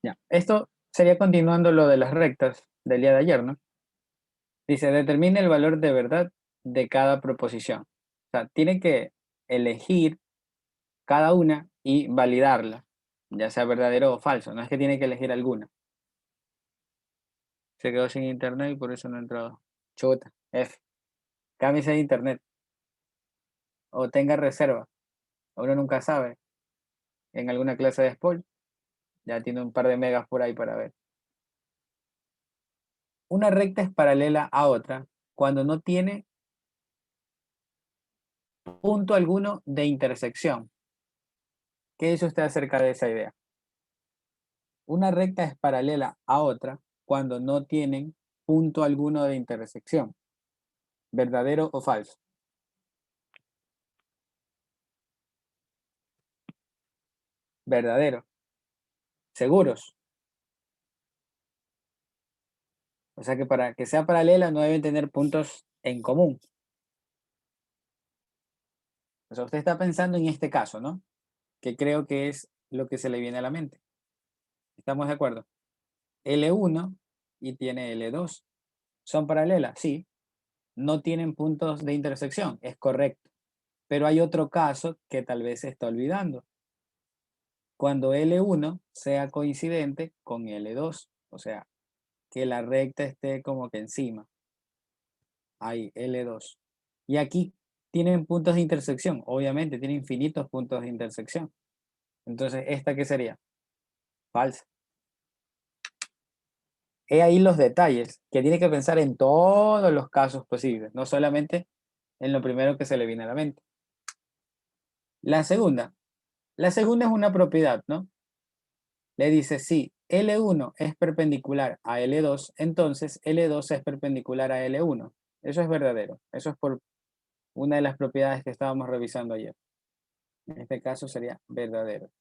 Ya. Esto sería continuando lo de las rectas del día de ayer, ¿no? Dice, determine el valor de verdad de cada proposición. O sea, tiene que elegir cada una y validarla, ya sea verdadero o falso. No es que tiene que elegir alguna. Se quedó sin internet y por eso no ha entrado. Chuta, F. Cámbiese de internet o tenga reserva. Uno nunca sabe. En alguna clase de sport ya tiene un par de megas por ahí para ver. Una recta es paralela a otra cuando no tiene punto alguno de intersección. ¿Qué dice usted acerca de esa idea? Una recta es paralela a otra cuando no tienen punto alguno de intersección. ¿Verdadero o falso? Verdadero. ¿Seguros? O sea que para que sea paralela no deben tener puntos en común. O sea, usted está pensando en este caso, ¿no? Que creo que es lo que se le viene a la mente. ¿Estamos de acuerdo? L1 y tiene L2. ¿Son paralelas? Sí. No tienen puntos de intersección. Es correcto. Pero hay otro caso que tal vez se está olvidando. Cuando L1 sea coincidente con L2. O sea, que la recta esté como que encima. Ahí, L2. Y aquí tienen puntos de intersección. Obviamente, tiene infinitos puntos de intersección. Entonces, ¿esta qué sería? Falsa. He ahí los detalles, que tiene que pensar en todos los casos posibles, no solamente en lo primero que se le viene a la mente. La segunda es una propiedad, ¿no? Le dice, si L1 es perpendicular a L2, entonces L2 es perpendicular a L1. Eso es verdadero. Eso es por una de las propiedades que estábamos revisando ayer. En este caso sería verdadero.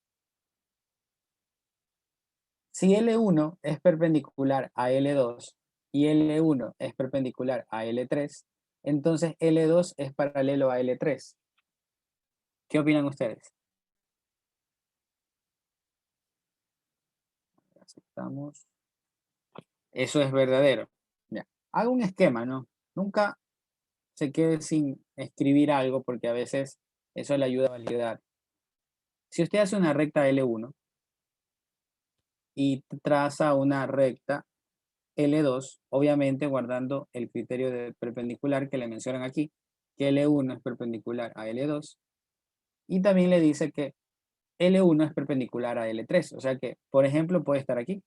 Si L1 es perpendicular a L2 y L1 es perpendicular a L3, entonces L2 es paralelo a L3. ¿Qué opinan ustedes? Aceptamos. Eso es verdadero. Ya. Hago un esquema, ¿no? Nunca se quede sin escribir algo porque a veces eso le ayuda a validar. Si usted hace una recta L1 y traza una recta L2, obviamente guardando el criterio de perpendicular que le mencionan aquí, que L1 es perpendicular a L2, y también le dice que L1 es perpendicular a L3, o sea que, por ejemplo, puede estar aquí.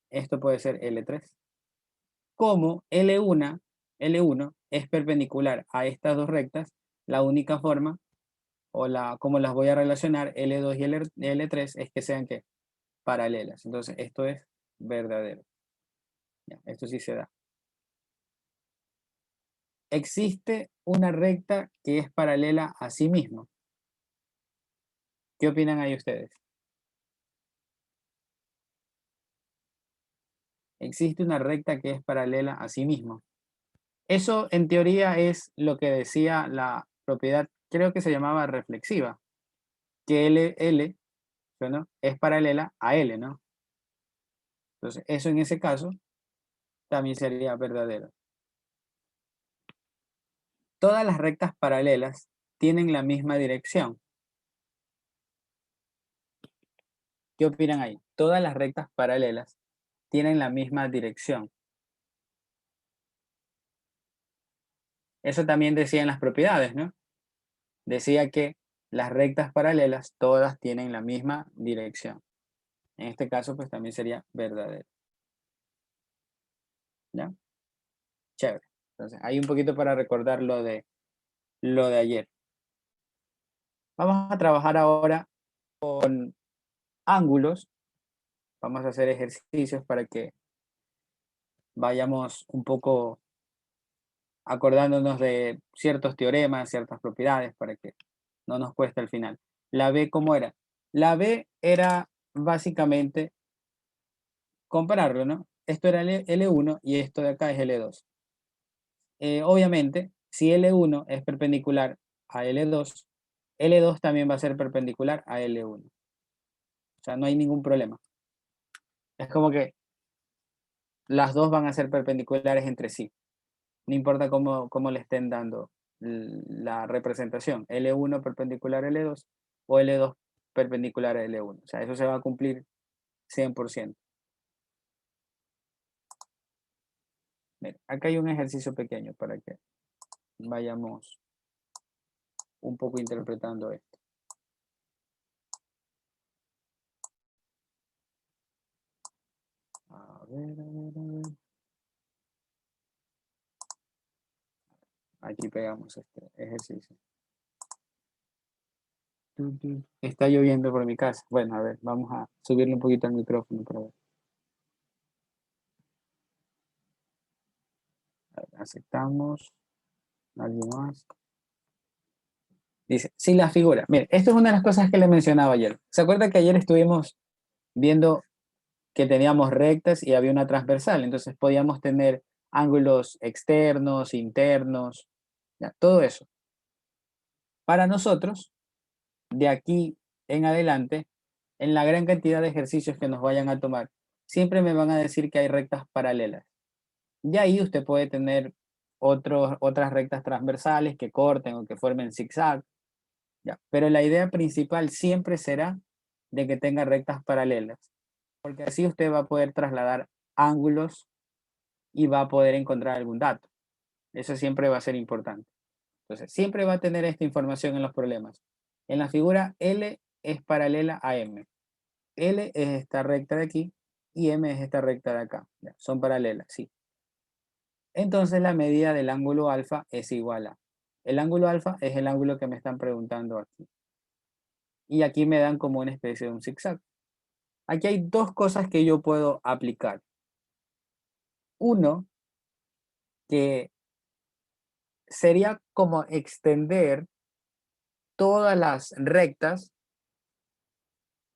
Esto puede ser L3. Como L1 es perpendicular a estas dos rectas, la única forma, como las voy a relacionar, L2 y L3, es que sean ¿qué? Paralelas. Entonces, esto es verdadero. Ya, esto sí se da. Existe una recta que es paralela a sí misma. ¿Qué opinan ahí ustedes? Existe una recta que es paralela a sí misma. Eso en teoría es lo que decía la propiedad, creo que se llamaba reflexiva, que L, ¿no? Es paralela a L, ¿no? Entonces, eso en ese caso también sería verdadero. Todas las rectas paralelas tienen la misma dirección. ¿Qué opinan ahí? Todas las rectas paralelas tienen la misma dirección. Eso también decía en las propiedades, ¿no? Decía que las rectas paralelas todas tienen la misma dirección. En este caso, pues también sería verdadero. ¿Ya? Chévere. Entonces, hay un poquito para recordar lo de ayer. Vamos a trabajar ahora con ángulos. Vamos a hacer ejercicios para que vayamos un poco acordándonos de ciertos teoremas, ciertas propiedades, para que no nos cueste al final. La B, ¿cómo era? La B era básicamente compararlo, ¿no? Esto era L1 y esto de acá es L2. Obviamente, si L1 es perpendicular a L2, L2 también va a ser perpendicular a L1. sea, no hay ningún problema. Es como que las dos van a ser perpendiculares entre sí. No importa cómo le estén dando la representación. L1 perpendicular a L2 o L2 perpendicular a L1. O sea, eso se va a cumplir 100%. Mira, acá hay un ejercicio pequeño para que vayamos un poco interpretando esto. A ver, a ver, a ver. Aquí pegamos este ejercicio. Está lloviendo por mi casa. Bueno, a ver, vamos a subirle un poquito al micrófono para ver. A ver, aceptamos. ¿Alguien más? Dice, sí, la figura. Mire, esto es una de las cosas que le mencionaba ayer. ¿Se acuerda que ayer estuvimos viendo que teníamos rectas y había una transversal? Entonces podíamos tener ángulos externos, internos, ya, todo eso. Para nosotros, de aquí en adelante, en la gran cantidad de ejercicios que nos vayan a tomar, siempre me van a decir que hay rectas paralelas. Y ahí usted puede tener otras rectas transversales que corten o que formen zigzag. Ya. Pero la idea principal siempre será de que tenga rectas paralelas, porque así usted va a poder trasladar ángulos y va a poder encontrar algún dato. Eso siempre va a ser importante. Entonces, siempre va a tener esta información en los problemas. En la figura, L es paralela a M. L es esta recta de aquí y M es esta recta de acá. Ya, son paralelas, sí. Entonces, la medida del ángulo alfa es igual a. El ángulo alfa es el ángulo que me están preguntando aquí. Y aquí me dan como una especie de un zigzag. Aquí hay dos cosas que yo puedo aplicar. Uno, que sería como extender todas las rectas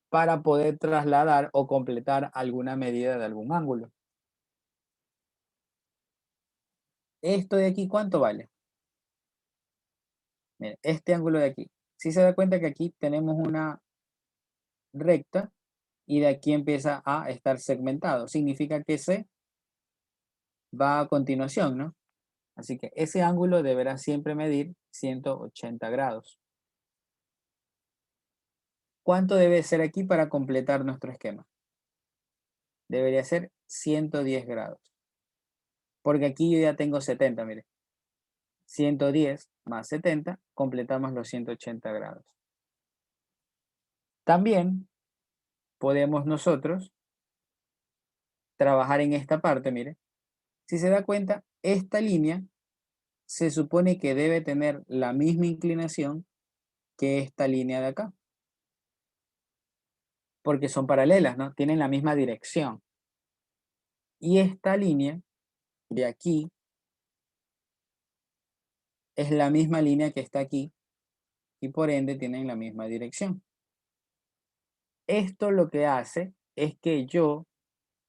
para poder trasladar o completar alguna medida de algún ángulo. Esto de aquí, ¿cuánto vale? Mire, este ángulo de aquí. Si se da cuenta que aquí tenemos una recta y de aquí empieza a estar segmentado. Significa que C va a continuación, ¿no? Así que ese ángulo deberá siempre medir 180 grados. ¿Cuánto debe ser aquí para completar nuestro esquema? Debería ser 110 grados. Porque aquí yo ya tengo 70, mire. 110 más 70, completamos los 180 grados. También podemos nosotros trabajar en esta parte, mire. Si se da cuenta, esta línea se supone que debe tener la misma inclinación que esta línea de acá. Porque son paralelas, ¿no? Tienen la misma dirección. Y esta línea de aquí es la misma línea que está aquí y por ende tienen la misma dirección. Esto lo que hace es que yo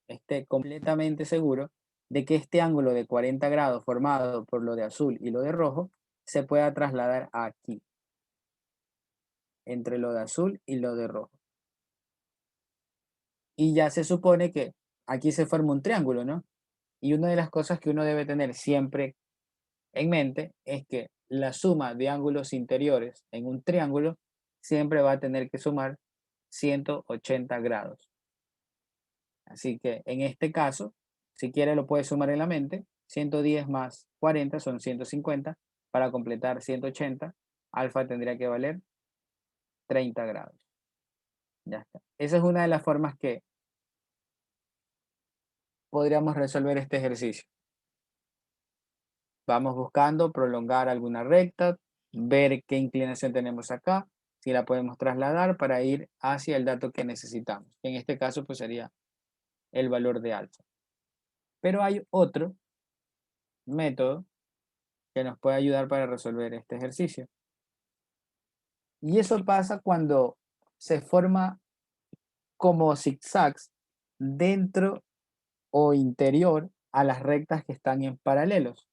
esté completamente seguro de que este ángulo de 40 grados formado por lo de azul y lo de rojo se pueda trasladar aquí, entre lo de azul y lo de rojo. Y ya se supone que aquí se forma un triángulo, ¿no? Y una de las cosas que uno debe tener siempre en mente es que la suma de ángulos interiores en un triángulo siempre va a tener que sumar 180 grados. Así que en este caso, si quiere lo puede sumar en la mente. 110 más 40 son 150. Para completar 180, alfa tendría que valer 30 grados. Ya está. Esa es una de las formas que podríamos resolver este ejercicio. Vamos buscando prolongar alguna recta, ver qué inclinación tenemos acá, si la podemos trasladar para ir hacia el dato que necesitamos. En este caso, pues sería el valor de alfa. Pero hay otro método que nos puede ayudar para resolver este ejercicio. Y eso pasa cuando se forma como zigzags dentro o interior a las rectas que están en paralelos.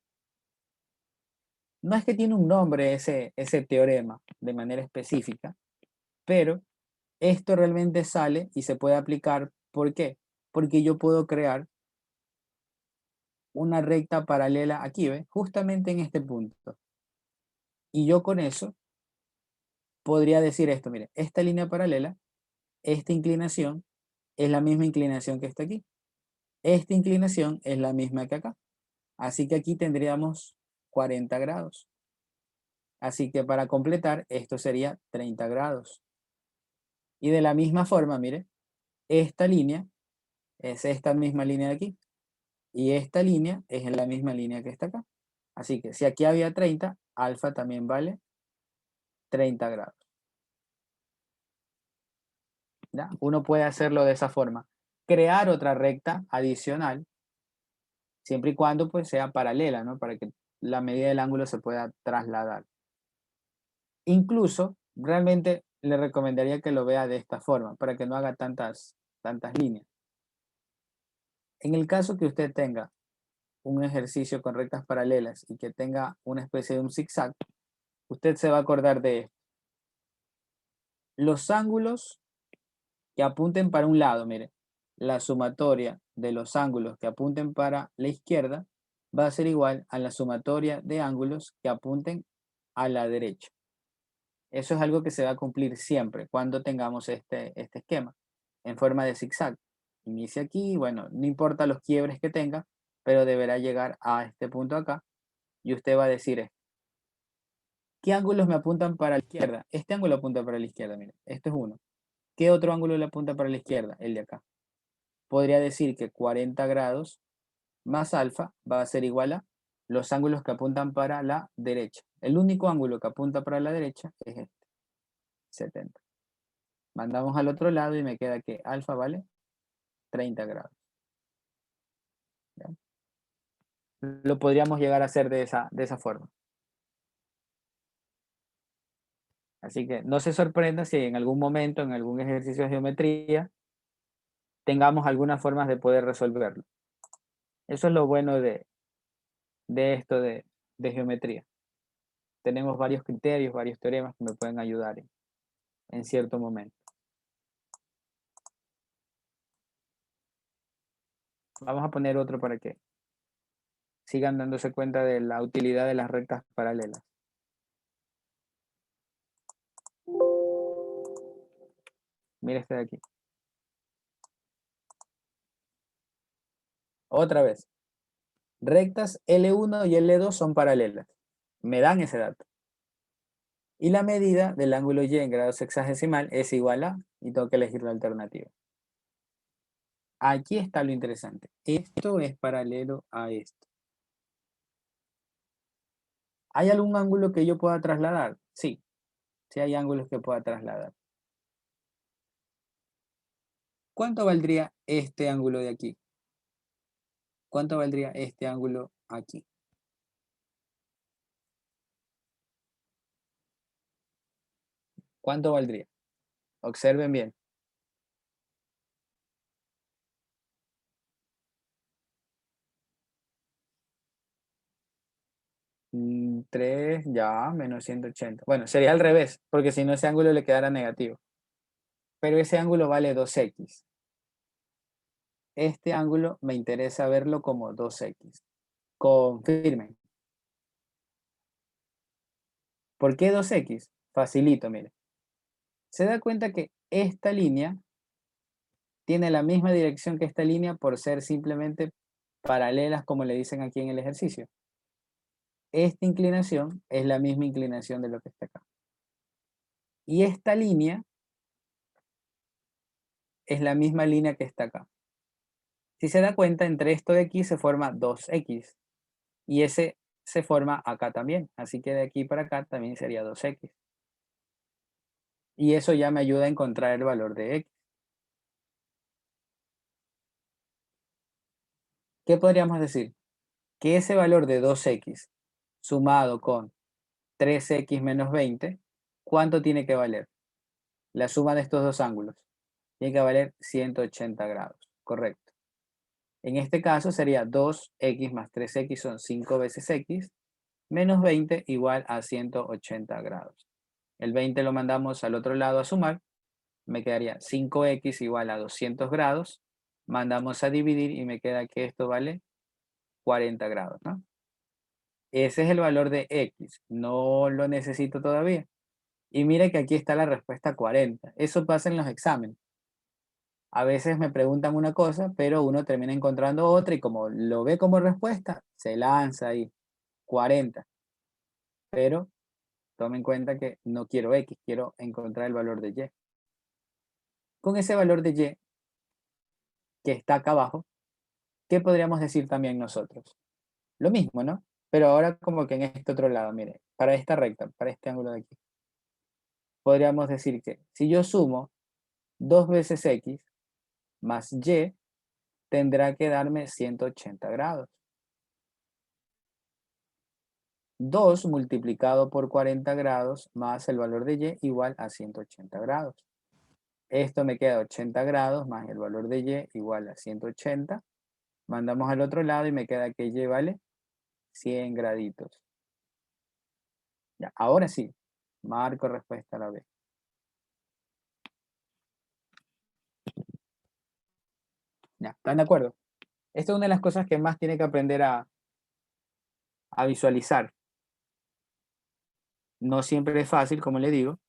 No es que tiene un nombre ese teorema de manera específica, pero esto realmente sale y se puede aplicar. ¿Por qué? Porque yo puedo crear una recta paralela aquí, ¿ves? Justamente en este punto. Y yo con eso podría decir esto, mire, esta línea paralela, esta inclinación es la misma inclinación que está aquí. Esta inclinación es la misma que acá. Así que aquí tendríamos 40 grados. Así que para completar, esto sería 30 grados. Y de la misma forma, mire, esta línea es esta misma línea de aquí. Y esta línea es en la misma línea que está acá. Así que si aquí había 30, alfa también vale 30 grados. ¿Ya? Uno puede hacerlo de esa forma. Crear otra recta adicional, siempre y cuando pues sea paralela, ¿no? Para que la medida del ángulo se pueda trasladar. Incluso, realmente le recomendaría que lo vea de esta forma, para que no haga tantas líneas. En el caso que usted tenga un ejercicio con rectas paralelas y que tenga una especie de un zigzag, usted se va a acordar de esto. Los ángulos que apunten para un lado, mire, la sumatoria de los ángulos que apunten para la izquierda va a ser igual a la sumatoria de ángulos que apunten a la derecha. Eso es algo que se va a cumplir siempre cuando tengamos este esquema en forma de zigzag. Inicia aquí, bueno, no importa los quiebres que tenga, pero deberá llegar a este punto acá y usted va a decir esto. ¿Qué ángulos me apuntan para la izquierda? Este ángulo apunta para la izquierda, mire, esto es uno. ¿Qué otro ángulo le apunta para la izquierda? El de acá. Podría decir que 40 grados más alfa va a ser igual a los ángulos que apuntan para la derecha. El único ángulo que apunta para la derecha es este, 70. Mandamos al otro lado y me queda que alfa vale 30 grados. ¿Ya? Lo podríamos llegar a hacer de esa forma. Así que no se sorprenda si en algún momento, en algún ejercicio de geometría, tengamos algunas formas de poder resolverlo. Eso es lo bueno de esto de geometría. Tenemos varios criterios, varios teoremas que me pueden ayudar en cierto momento. Vamos a poner otro para que sigan dándose cuenta de la utilidad de las rectas paralelas. Mira este de aquí. Otra vez. Rectas L1 y L2 son paralelas. Me dan ese dato. Y la medida del ángulo Y en grado sexagesimal es igual a, y tengo que elegir la alternativa. Aquí está lo interesante. Esto es paralelo a esto. ¿Hay algún ángulo que yo pueda trasladar? Sí, sí hay ángulos que pueda trasladar. ¿Cuánto valdría este ángulo de aquí? ¿Cuánto valdría este ángulo aquí? ¿Cuánto valdría? Observen bien. 3, ya, menos 180. Bueno, sería al revés, porque si no ese ángulo le quedara negativo. Pero ese ángulo vale 2x. Este ángulo me interesa verlo como 2x. Confirmen. ¿Por qué 2x? Facilito, mire. Se da cuenta que esta línea tiene la misma dirección que esta línea por ser simplemente paralelas, como le dicen aquí en el ejercicio. Esta inclinación es la misma inclinación de lo que está acá. Y esta línea es la misma línea que está acá. Si se da cuenta, entre esto de aquí se forma 2x. Y ese se forma acá también. Así que de aquí para acá también sería 2x. Y eso ya me ayuda a encontrar el valor de x. ¿Qué podríamos decir? Que ese valor de 2x sumado con 3x menos 20, ¿cuánto tiene que valer? La suma de estos dos ángulos. Tiene que valer 180 grados. Correcto. En este caso sería 2x más 3x son 5 veces x, menos 20 igual a 180 grados. El 20 lo mandamos al otro lado a sumar me quedaría 5x igual a 200 grados, mandamos a dividir y me queda que esto vale 40 grados, ¿no? Ese es el valor de x, no lo necesito todavía. Y mire que aquí está la respuesta 40. Eso pasa en los exámenes. A veces me preguntan una cosa, pero uno termina encontrando otra y como lo ve como respuesta, se lanza ahí 40. Pero tome en cuenta que no quiero x, quiero encontrar el valor de y. Con ese valor de y que está acá abajo, ¿qué podríamos decir también nosotros? Lo mismo, ¿no? Pero ahora como que en este otro lado, mire, para esta recta, para este ángulo de aquí, podríamos decir que si yo sumo 2 veces x más y, tendrá que darme 180 grados. 2 multiplicado por 40 grados más el valor de y igual a 180 grados. Esto me queda 80 grados más el valor de y igual a 180. Mandamos al otro lado y me queda que y vale 100 graditos. Ya, ahora sí, marco respuesta a la B. Ya, ¿están de acuerdo? Esta es una de las cosas que más tiene que aprender a visualizar. No siempre es fácil, como le digo,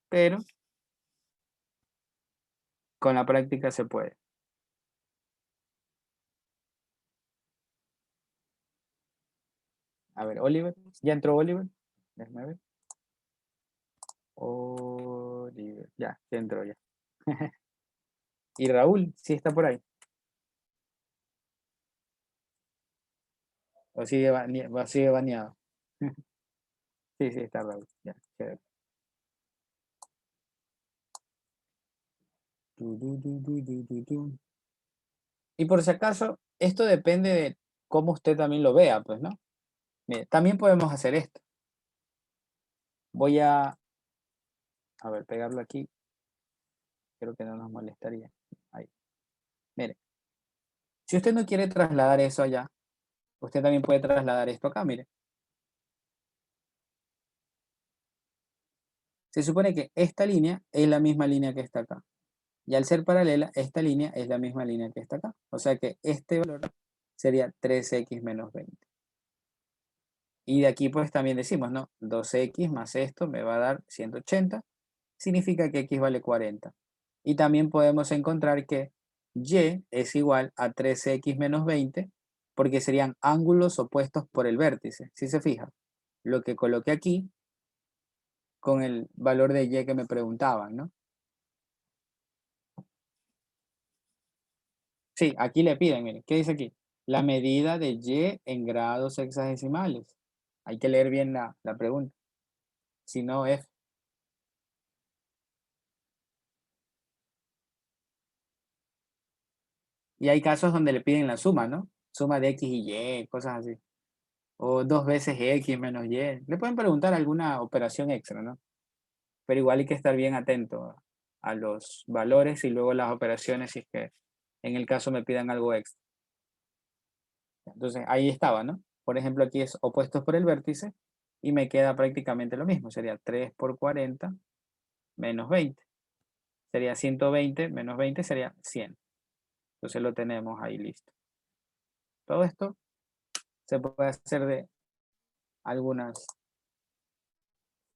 pero con la práctica se puede. A ver, Oliver, ¿ya entró Oliver? Déjame ver. Oliver, ya entró ya. Y Raúl, sí está por ahí. O sigue baneado. Sí, está Raúl. Ya, chévere. Y por si acaso, esto depende de cómo usted también lo vea, pues, ¿no? Mire, también podemos hacer esto. Voy a ver, pegarlo aquí. Creo que no nos molestaría. Ahí. Mire, si usted no quiere trasladar eso allá, usted también puede trasladar esto acá, mire. Se supone que esta línea es la misma línea que está acá. Y al ser paralela, esta línea es la misma línea que está acá. O sea que este valor sería 3x menos 20. Y de aquí pues también decimos, ¿no? 2x más esto me va a dar 180. Significa que x vale 40. Y también podemos encontrar que y es igual a 3x menos 20 porque serían ángulos opuestos por el vértice. Si se fija, lo que coloqué aquí con el valor de y que me preguntaban, ¿no? Sí, aquí le piden, miren, ¿qué dice aquí? La medida de y en grados hexadesimales. Hay que leer bien la pregunta. Si no, F. Y hay casos donde le piden la suma, ¿no? Suma de x y y, cosas así. O 2 veces x menos y. Le pueden preguntar alguna operación extra, ¿no? Pero igual hay que estar bien atento a los valores y luego las operaciones si es que en el caso me pidan algo extra. Entonces ahí estaba, ¿no? Por ejemplo, aquí es opuestos por el vértice y me queda prácticamente lo mismo. Sería 3 por 40 menos 20. Sería 120 menos 20 sería 100. Entonces lo tenemos ahí listo. Todo esto se puede hacer de algunas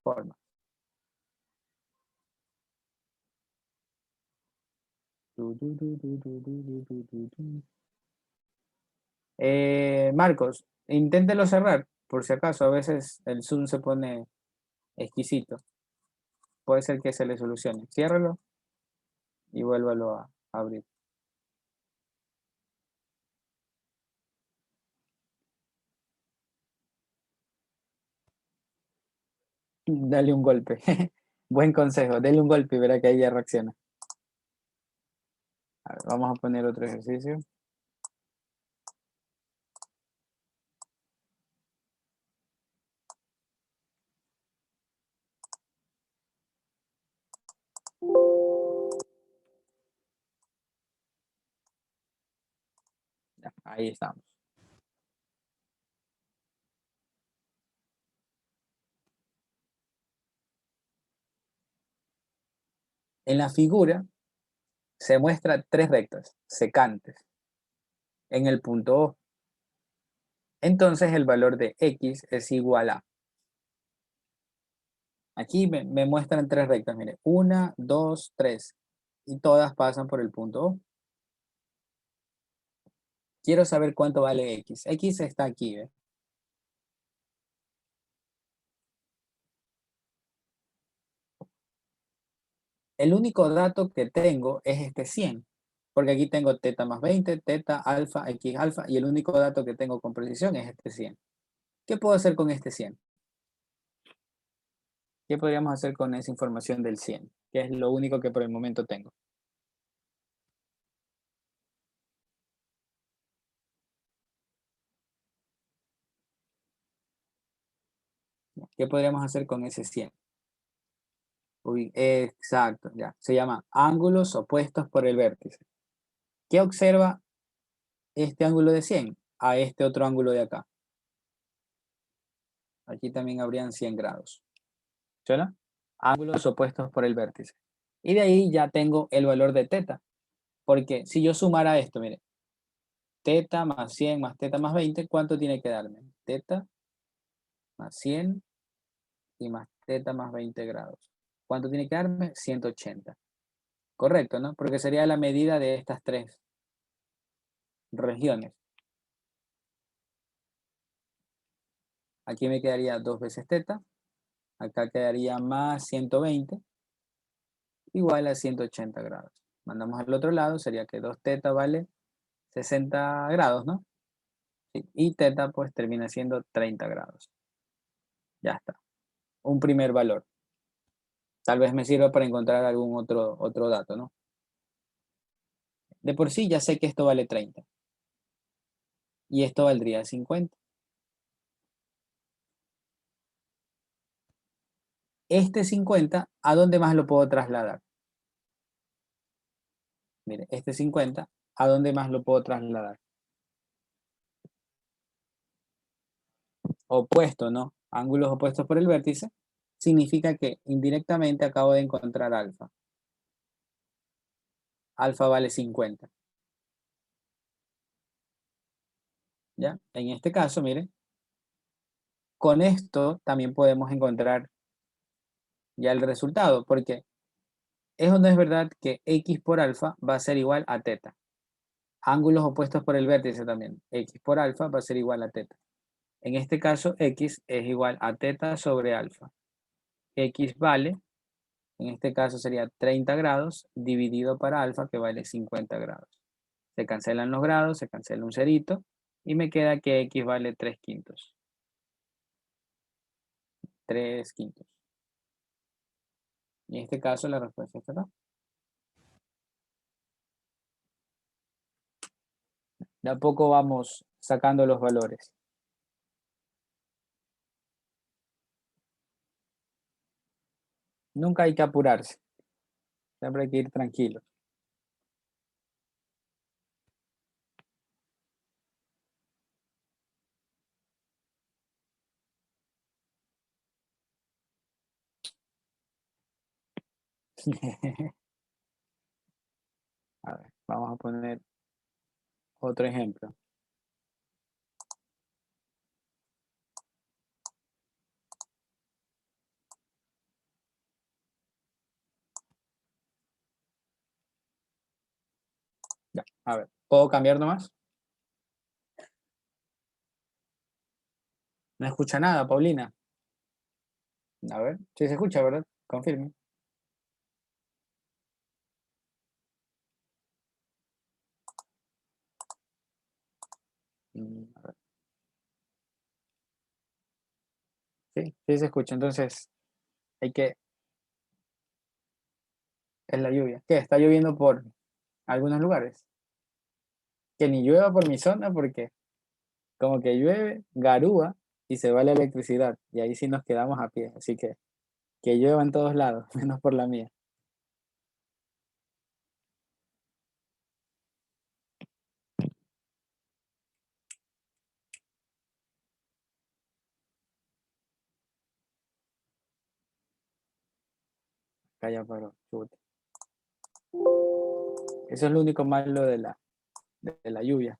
formas. Marcos, inténtelo cerrar, por si acaso, a veces el Zoom se pone exquisito. Puede ser que se le solucione. Ciérralo y vuélvalo a abrir. Dale un golpe. Buen consejo, dale un golpe y verá que ahí ya reacciona. A ver, vamos a poner otro ejercicio. Ya, ahí estamos. En la figura se muestra tres rectas secantes en el punto O. Entonces el valor de X es igual a... Aquí me muestran tres rectas, mire, 1, 2, 3. Y todas pasan por el punto O. Quiero saber cuánto vale X. X está aquí, ¿ve? El único dato que tengo es este 100, porque aquí tengo teta más 20, teta, alfa, X alfa, y el único dato que tengo con precisión es este 100. ¿Qué puedo hacer con este 100? ¿Qué podríamos hacer con esa información del 100? Que es lo único que por el momento tengo. ¿Qué podríamos hacer con ese 100? Uy, exacto, ya. Se llama ángulos opuestos por el vértice. ¿Qué observa este ángulo de 100? A este otro ángulo de acá. Aquí también habrían 100 grados. ¿Suena? Ángulos opuestos por el vértice. Y de ahí ya tengo el valor de teta. Porque si yo sumara esto, mire, teta más 100 más teta más 20, ¿cuánto tiene que darme? Teta más 100 y más teta más 20 grados. ¿Cuánto tiene que darme? 180. Correcto, ¿no? Porque sería la medida de estas tres regiones. Aquí me quedaría 2 veces teta. Acá quedaría más 120 igual a 180 grados. Mandamos al otro lado, sería que 2 teta vale 60 grados, ¿no? Sí. Y teta pues termina siendo 30 grados. Ya está. Un primer valor. Tal vez me sirva para encontrar algún otro dato, ¿no? De por sí ya sé que esto vale 30. Y esto valdría 50. Este 50, ¿a dónde más lo puedo trasladar? Mire, este 50, ¿a dónde más lo puedo trasladar? Opuesto, ¿no? Ángulos opuestos por el vértice, significa que indirectamente acabo de encontrar alfa. Alfa vale 50. ¿Ya? En este caso, miren, con esto también podemos encontrar ya el resultado, porque es o no es verdad que X por alfa va a ser igual a teta. Ángulos opuestos por el vértice también. X por alfa va a ser igual a teta. En este caso, X es igual a teta sobre alfa. X vale, en este caso sería 30 grados dividido para alfa, que vale 50 grados. Se cancelan los grados, se cancela un cerito, y me queda que X vale 3 quintos. 3 quintos. En este caso, la respuesta está acá. De a poco vamos sacando los valores. Nunca hay que apurarse. Siempre hay que ir tranquilo. A ver, vamos a poner otro ejemplo. Ya, a ver, ¿puedo cambiar nomás? No escucha nada, Paulina. A ver, sí se escucha, ¿verdad? Confirme. A ver. Sí, sí se escucha. Entonces, hay que... Es la lluvia. ¿Qué? ¿Está lloviendo por algunos lugares? Que ni llueva por mi zona porque como que llueve, garúa y se va la electricidad. Y ahí sí nos quedamos a pie. Así que llueva en todos lados, menos por la mía. Calla, pero chuta. Eso es lo único malo de la lluvia.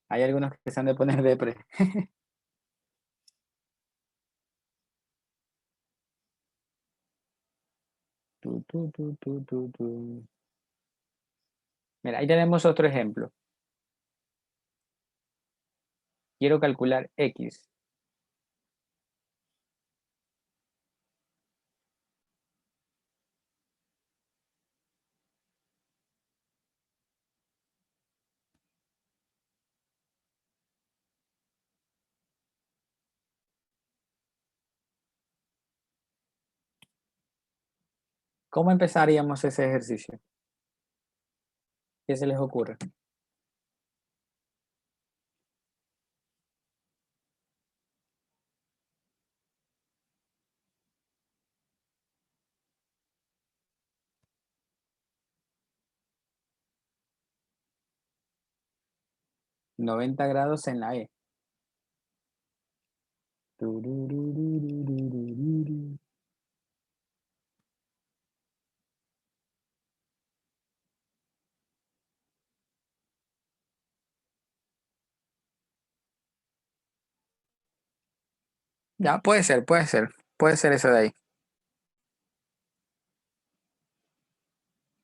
Hay algunos que se han de poner depre. Tu. Mira, ahí tenemos otro ejemplo. Quiero calcular X. ¿Cómo empezaríamos ese ejercicio? ¿Qué se les ocurre? $90 en la E. Turururururururu. Ya, puede ser, puede ser. Puede ser eso de ahí.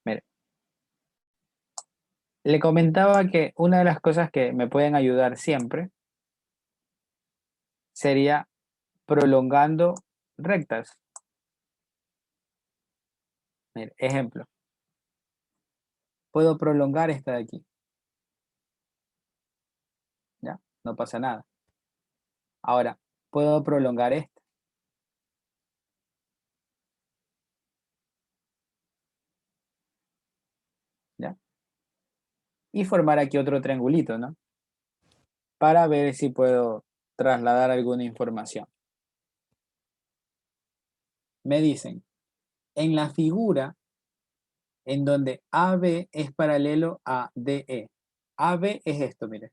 Mire, le comentaba que una de las cosas que me pueden ayudar siempre sería prolongando rectas. Mire, ejemplo. Puedo prolongar esta de aquí. ¿Ya? No pasa nada. Ahora, puedo prolongar esta. ¿Ya? Y formar aquí otro triangulito, ¿no? Para ver si puedo trasladar alguna información. Me dicen, en la figura en donde AB es paralelo a DE. AB es esto, mire.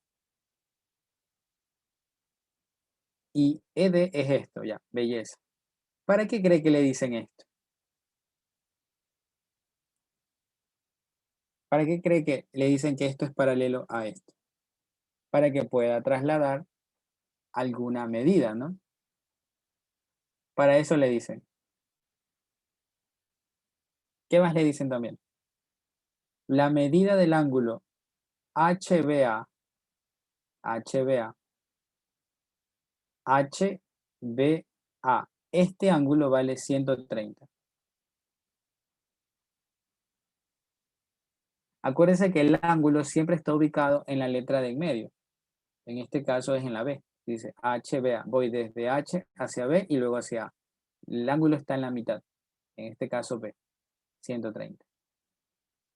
Y ED es esto, ya, belleza. ¿Para qué cree que le dicen esto? ¿Para qué cree que le dicen que esto es paralelo a esto? Para que pueda trasladar alguna medida, ¿no? Para eso le dicen. ¿Qué más le dicen también? La medida del ángulo HBA, HBA, HBA. Este ángulo vale 130. Acuérdense que el ángulo siempre está ubicado en la letra de en medio. En este caso es en la B. Dice HBA. Voy desde H hacia B y luego hacia A. El ángulo está en la mitad. En este caso B. 130.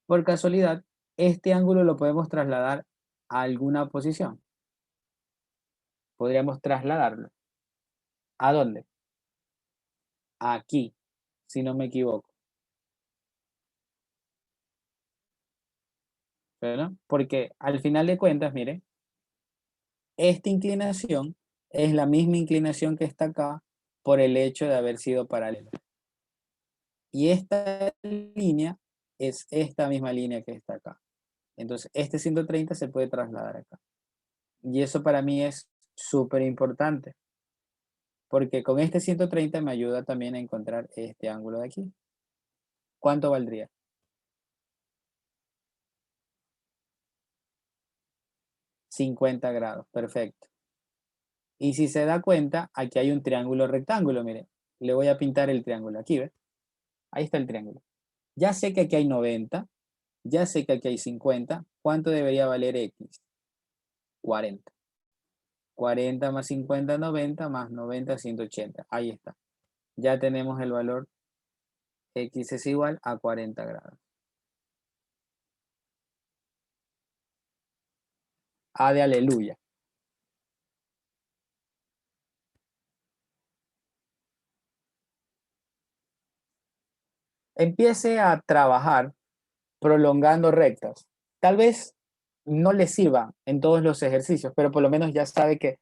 Por casualidad, este ángulo lo podemos trasladar a alguna posición. Podríamos trasladarlo. ¿A dónde? Aquí, si no me equivoco. ¿Verdad? Porque al final de cuentas, mire, esta inclinación es la misma inclinación que está acá por el hecho de haber sido paralelo. Y esta línea es esta misma línea que está acá. Entonces, este 130 se puede trasladar acá. Y eso para mí es súper importante, porque con este 130 me ayuda también a encontrar este ángulo de aquí. ¿Cuánto valdría? 50 grados, perfecto. Y si se da cuenta, aquí hay un triángulo rectángulo, mire. Le voy a pintar el triángulo aquí, ¿ves? Ahí está el triángulo. Ya sé que aquí hay 90, ya sé que aquí hay 50. ¿Cuánto debería valer X? 40. 40 más 50, 90, más 90, 180. Ahí está. Ya tenemos el valor X es igual a 40 grados. A de aleluya. Empiece a trabajar prolongando rectas. Tal vez no le sirva en todos los ejercicios, pero por lo menos ya sabe que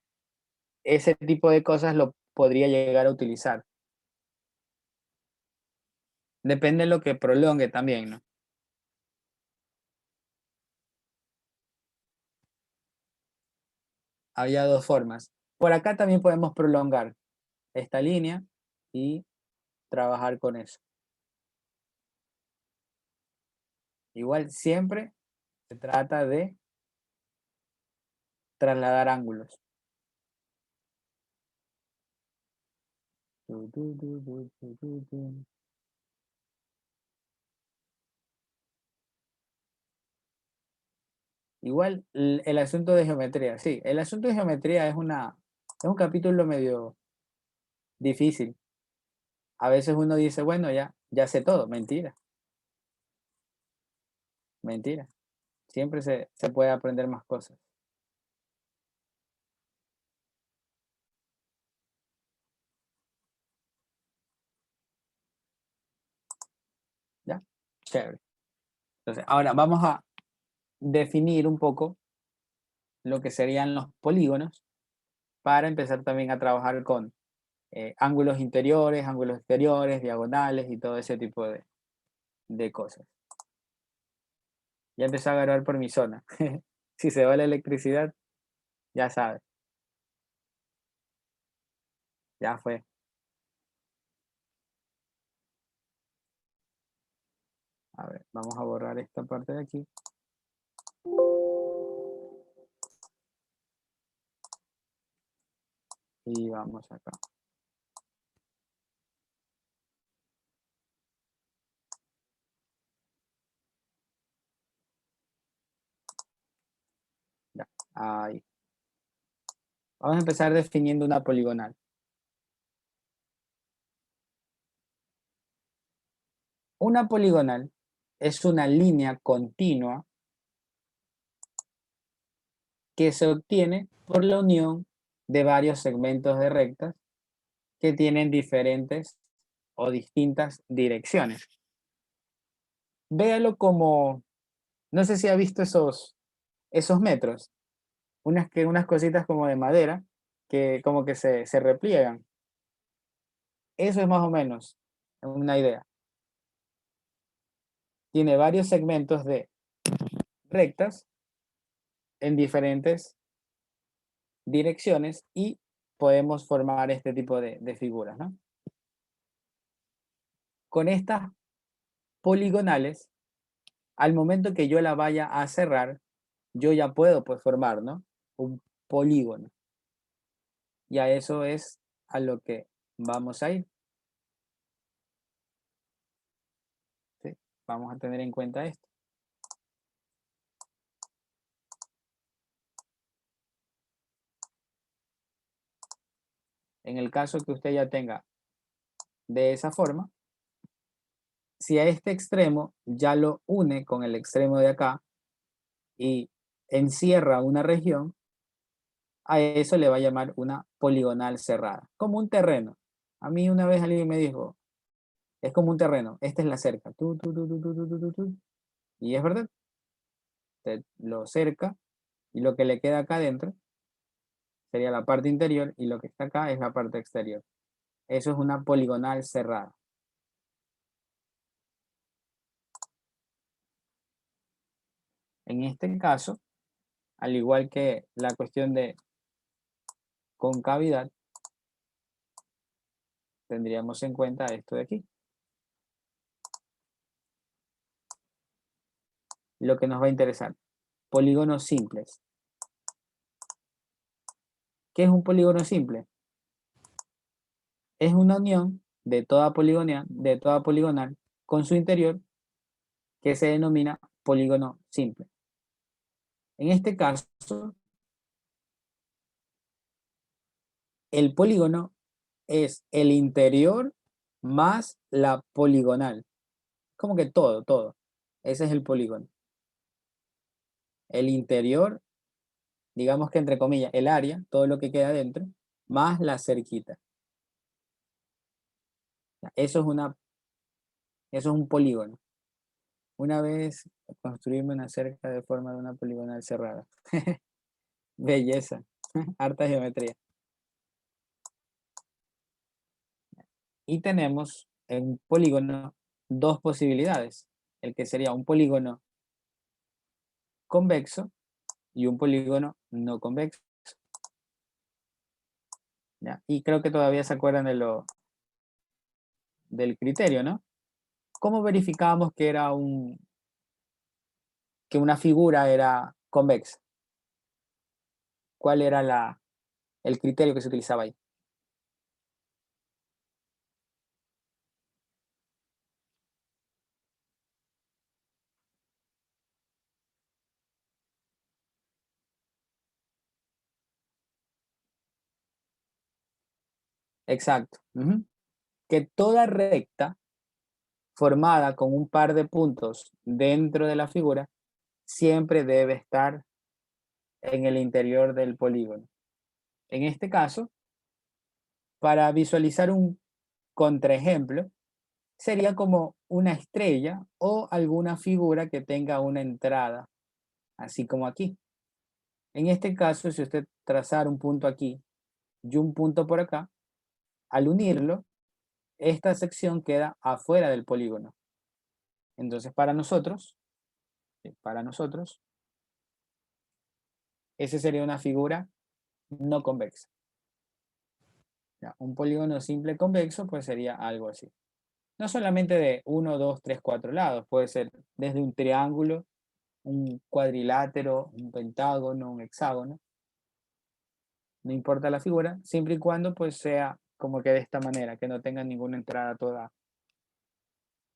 ese tipo de cosas lo podría llegar a utilizar. Depende de lo que prolongue también, ¿no? Había dos formas. Por acá también podemos prolongar esta línea y trabajar con eso. Igual siempre se trata de trasladar ángulos. Igual el asunto de geometría, sí, el asunto de geometría es un capítulo medio difícil. A veces uno dice, bueno, ya sé todo. Mentira, mentira. Siempre se puede aprender más cosas. ¿Ya? Chévere. Entonces, ahora vamos a definir un poco lo que serían los polígonos para empezar también a trabajar con ángulos interiores, ángulos exteriores, diagonales y todo ese tipo de cosas. Ya empecé a agarrar por mi zona. Si se va la electricidad, ya sabes, ya fue. A ver, vamos a borrar esta parte de aquí. Y vamos acá. Ya, ahí. Vamos a empezar definiendo una poligonal. Una poligonal es una línea continua que se obtiene por la unión de varios segmentos de rectas que tienen diferentes o distintas direcciones. Véalo como, no sé si ha visto esos metros, unas cositas como de madera que como que se repliegan. Eso es más o menos una idea. Tiene varios segmentos de rectas en diferentes direcciones y podemos formar este tipo de figuras, ¿no? Con estas poligonales, al momento que yo la vaya a cerrar, yo ya puedo pues formar, ¿no? Un polígono. Y a eso es a lo que vamos a ir. ¿Sí? Vamos a tener en cuenta esto. En el caso que usted ya tenga de esa forma, si a este extremo ya lo une con el extremo de acá y encierra una región, a eso le va a llamar una poligonal cerrada, como un terreno. A mí una vez alguien me dijo, es como un terreno, esta es la cerca, y es verdad, usted lo cerca y lo que le queda acá adentro sería la parte interior y lo que está acá es la parte exterior. Eso es una poligonal cerrada. En este caso, al igual que la cuestión de concavidad, tendríamos en cuenta esto de aquí. Lo que nos va a interesar, polígonos simples. ¿Qué es un polígono simple? Es una unión de toda poligonal con su interior que se denomina polígono simple. En este caso, el polígono es el interior más la poligonal. Como que todo. Ese es el polígono. El interior, digamos que entre comillas, el área, todo lo que queda dentro, más la cerquita. Eso es un polígono. Una vez construirme una cerca de forma de una poligonal cerrada. Belleza, harta geometría. Y tenemos un polígono dos posibilidades, el que sería un polígono convexo y un polígono no convexo. ¿Ya? Y creo que todavía se acuerdan del criterio, ¿no? ¿Cómo verificábamos que que una figura era convexa? ¿Cuál era el criterio que se utilizaba ahí? Exacto. Ujú. Que toda recta formada con un par de puntos dentro de la figura siempre debe estar en el interior del polígono. En este caso, para visualizar un contraejemplo, sería como una estrella o alguna figura que tenga una entrada, así como aquí. En este caso, si usted trazara un punto aquí y un punto por acá, al unirlo, esta sección queda afuera del polígono. Entonces, para nosotros, esa sería una figura no convexa. ¿Ya? Un polígono simple convexo, pues sería algo así. No solamente de 1, 2, 3, 4 lados, puede ser desde un triángulo, un cuadrilátero, un pentágono, un hexágono. No importa la figura, siempre y cuando pues sea como que de esta manera, que no tenga ninguna entrada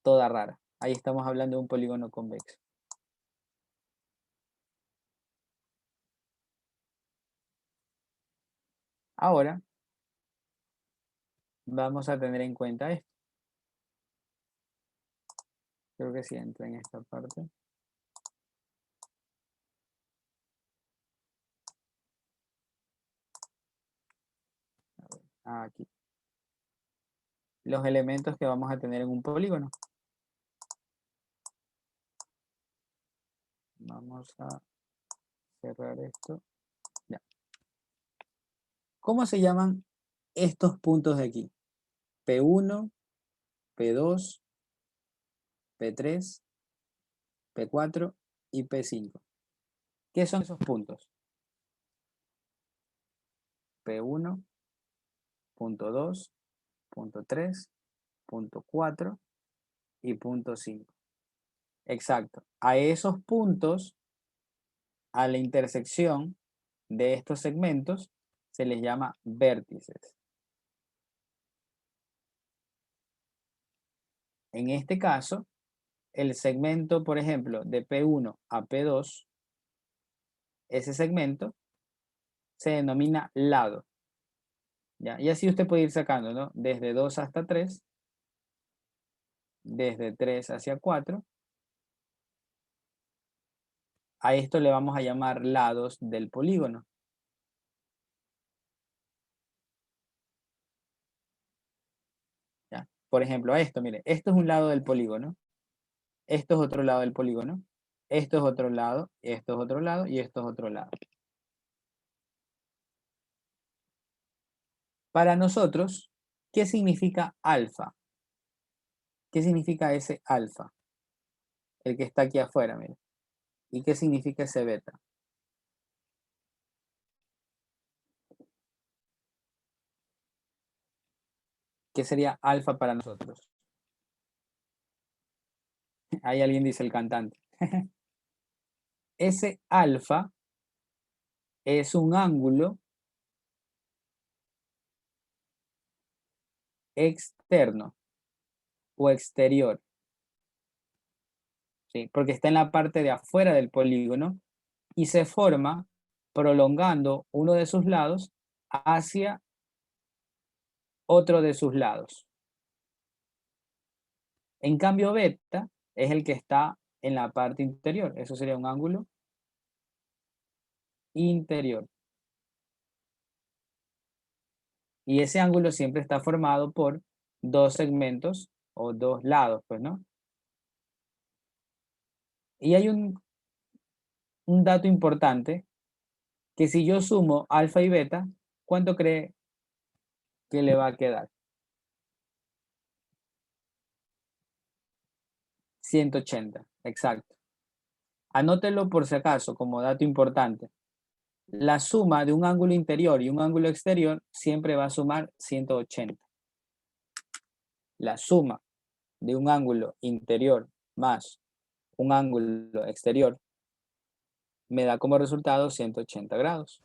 toda rara. Ahí estamos hablando de un polígono convexo. Ahora vamos a tener en cuenta esto. Creo que sí entra en esta parte. Aquí. Los elementos que vamos a tener en un polígono. Vamos a cerrar esto. Ya. ¿Cómo se llaman estos puntos de aquí? P1, P2, P3, P4 y P5. ¿Qué son esos puntos? P1, punto 2, punto 3, punto 4 y punto 5. Exacto. A esos puntos, a la intersección de estos segmentos, se les llama vértices. En este caso, el segmento, por ejemplo, de P1 a P2, ese segmento se denomina lado. ¿Ya? Y así usted puede ir sacando, ¿no? Desde 2 hasta 3, desde 3 hacia 4. A esto le vamos a llamar lados del polígono. ¿Ya? Por ejemplo, a esto, mire, esto es un lado del polígono, esto es otro lado del polígono, esto es otro lado, esto es otro lado y esto es otro lado. Para nosotros, ¿qué significa alfa? ¿Qué significa ese alfa? El que está aquí afuera, mire. ¿Y qué significa ese beta? ¿Qué sería alfa para nosotros? Ahí alguien dice el cantante. Ese alfa es un ángulo externo o exterior, ¿sí? Porque está en la parte de afuera del polígono y se forma prolongando uno de sus lados hacia otro de sus lados. En cambio, beta es el que está en la parte interior. Eso sería un ángulo interior. Y ese ángulo siempre está formado por dos segmentos o dos lados, pues, ¿no? Y hay un dato importante, que si yo sumo alfa y beta, ¿cuánto cree que le va a quedar? 180, exacto. Anótelo por si acaso como dato importante. La suma de un ángulo interior y un ángulo exterior siempre va a sumar 180. La suma de un ángulo interior más un ángulo exterior me da como resultado 180 grados.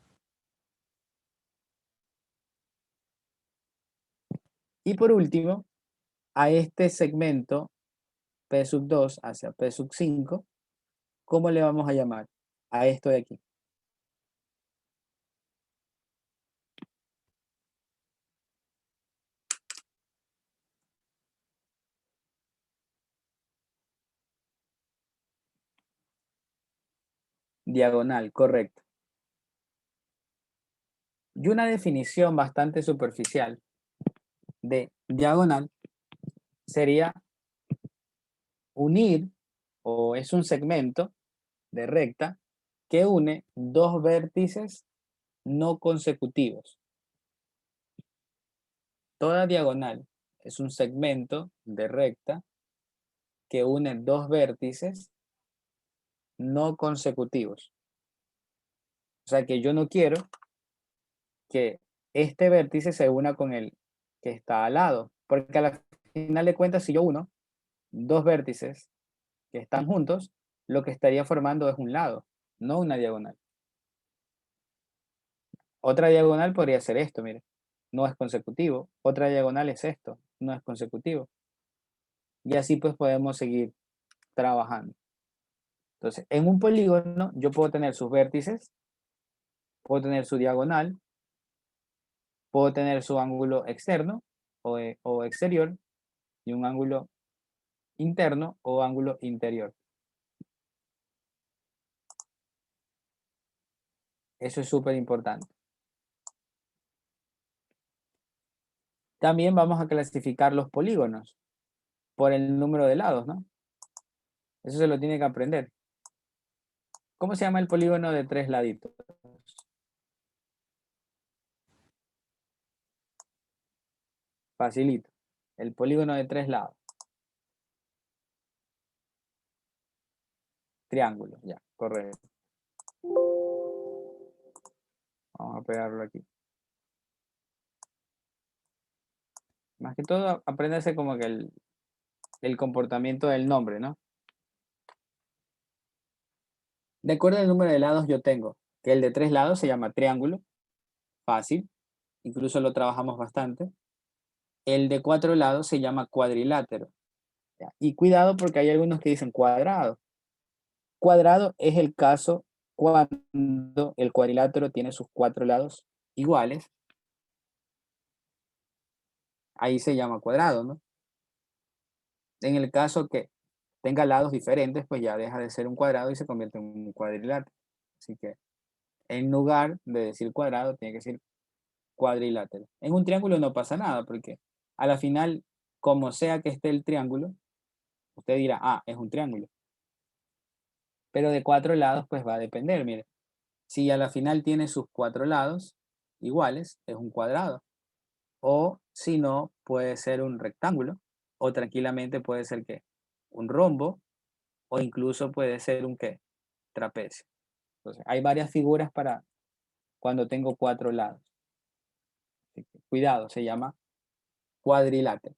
Y por último, a este segmento P sub 2 hacia P sub 5, ¿cómo le vamos a llamar? A esto de aquí. Diagonal, correcto. Y una definición bastante superficial de diagonal sería unir, o es un segmento de recta que une dos vértices no consecutivos. Toda diagonal es un segmento de recta que une dos vértices no consecutivos. O sea que yo no quiero que este vértice se una con el que está al lado, porque al final de cuentas, si yo uno dos vértices que están juntos, lo que estaría formando es un lado, no una diagonal. Otra diagonal podría ser esto, mire, no es consecutivo. Otra diagonal es esto, no es consecutivo. Y así pues podemos seguir trabajando. Entonces, en un polígono yo puedo tener sus vértices, puedo tener su diagonal, puedo tener su ángulo externo o exterior y un ángulo interno o ángulo interior. Eso es súper importante. También vamos a clasificar los polígonos por el número de lados, ¿no? Eso se lo tiene que aprender. ¿Cómo se llama el polígono de tres laditos? Facilito. El polígono de tres lados. Triángulo, ya, correcto. Vamos a pegarlo aquí. Más que todo, apréndase como que el comportamiento del nombre, ¿no? De acuerdo al número de lados yo tengo que el de tres lados se llama triángulo, fácil, incluso lo trabajamos bastante. El de cuatro lados se llama cuadrilátero. ¿Ya? Y cuidado porque hay algunos que dicen cuadrado. Cuadrado es el caso cuando el cuadrilátero tiene sus cuatro lados iguales. Ahí se llama cuadrado, ¿no? En el caso que tenga lados diferentes, pues ya deja de ser un cuadrado y se convierte en un cuadrilátero. Así que en lugar de decir cuadrado, tiene que decir cuadrilátero. En un triángulo no pasa nada, porque a la final, como sea que esté el triángulo, usted dirá, ah, es un triángulo. Pero de cuatro lados, pues va a depender, mire. Si a la final tiene sus cuatro lados iguales, es un cuadrado. O si no, puede ser un rectángulo. O tranquilamente puede ser que un rombo. O incluso puede ser un ¿qué? Trapecio. Entonces, hay varias figuras para cuando tengo cuatro lados. Así que, cuidado, se llama cuadrilátero.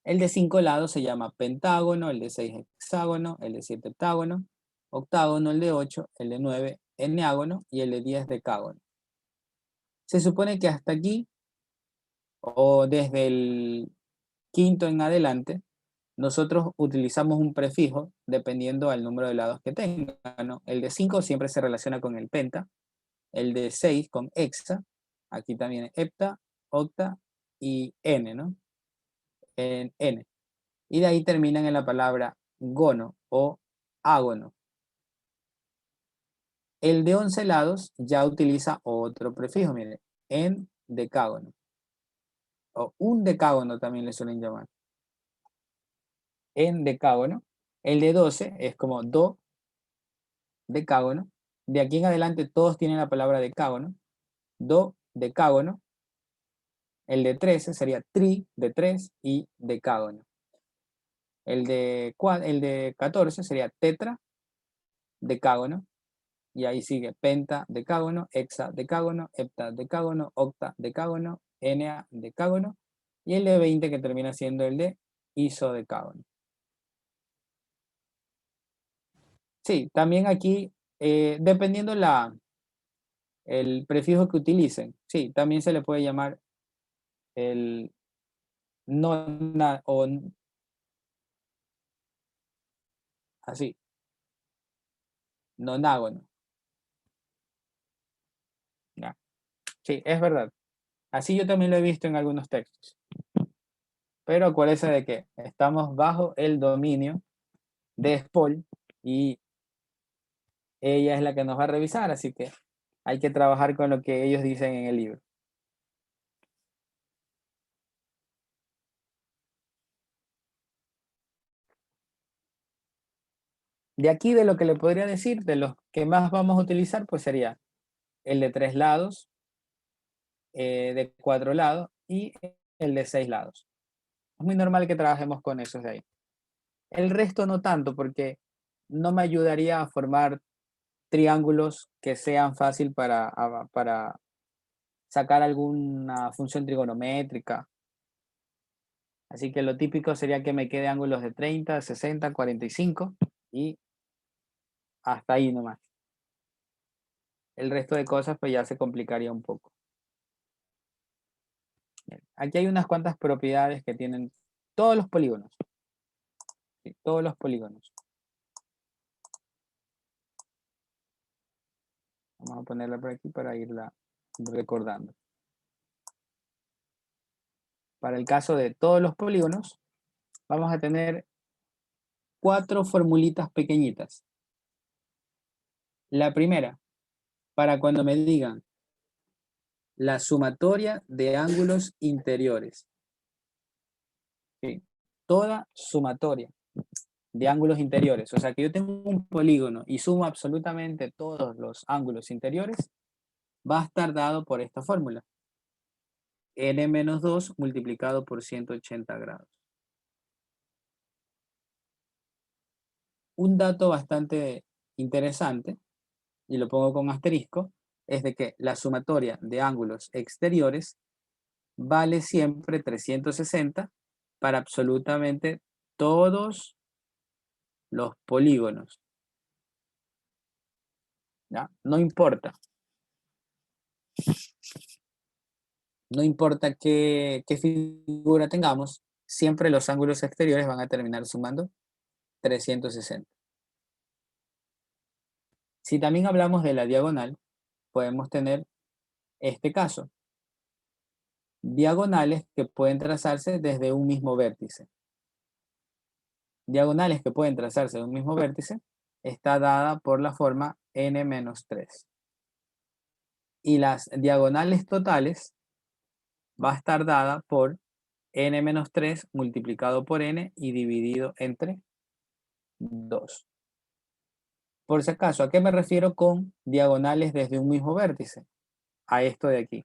El de 5 lados se llama pentágono, el de 6 hexágono, el de 7 heptágono, octágono, el de 8, el de 9 eneágono y el de 10 decágono. Se supone que hasta aquí, o desde el quinto en adelante, nosotros utilizamos un prefijo dependiendo del número de lados que tenga, ¿no? El de 5 siempre se relaciona con el penta, el de 6 con hexa, aquí también hepta, octa y n, ¿no? En n. Y de ahí terminan en la palabra gono o ágono. El de 11 lados ya utiliza otro prefijo, mire, en decágono. O un decágono también le suelen llamar. En decágono. El de 12 es como do decágono. De aquí en adelante todos tienen la palabra decágono. Do decágono. El de 13 sería tri de 3 y decágono. El de 14 sería tetradecágono. Y ahí sigue pentadecágono, hexadecágono, heptadecágono, octadecágono, eneadecágono. Y el de 20 que termina siendo el de isodecágono. Sí, también aquí, dependiendo el prefijo que utilicen, sí, también se le puede llamar el nona o así, nonágono. ¿Ya? Sí, es verdad. Así yo también lo he visto en algunos textos. Pero acuérdense de que estamos bajo el dominio de SPOL y ella es la que nos va a revisar, así que hay que trabajar con lo que ellos dicen en el libro. De aquí, de lo que le podría decir, de los que más vamos a utilizar, pues sería el de 3 lados, de 4 lados y el de 6 lados. Es muy normal que trabajemos con esos de ahí. El resto no tanto, porque no me ayudaría a formar triángulos que sean fácil para sacar alguna función trigonométrica. Así que lo típico sería que me quede ángulos de 30, 60, 45 y hasta ahí nomás. El resto de cosas pues ya se complicaría un poco. Bien, aquí hay unas cuantas propiedades que tienen todos los polígonos. ¿Sí? Todos los polígonos. Vamos a ponerla por aquí para irla recordando. Para el caso de todos los polígonos, vamos a tener 4 formulitas pequeñitas. La primera, para cuando me digan la sumatoria de ángulos interiores. ¿Sí? Toda sumatoria de ángulos interiores. O sea que yo tengo un polígono y sumo absolutamente todos los ángulos interiores, va a estar dado por esta fórmula. N-2 multiplicado por 180 grados. Un dato bastante interesante, y lo pongo con asterisco, es de que la sumatoria de ángulos exteriores vale siempre 360 para absolutamente todos los polígonos. ¿Ya? No importa. No importa qué figura tengamos, siempre los ángulos exteriores van a terminar sumando 360. Si también hablamos de la diagonal, podemos tener este caso. Diagonales que pueden trazarse desde un mismo vértice. Diagonales que pueden trazarse de un mismo vértice está dada por la forma n-3. Y las diagonales totales va a estar dada por n-3 multiplicado por n y dividido entre 2. Por si acaso, ¿a qué me refiero con diagonales desde un mismo vértice? A esto de aquí.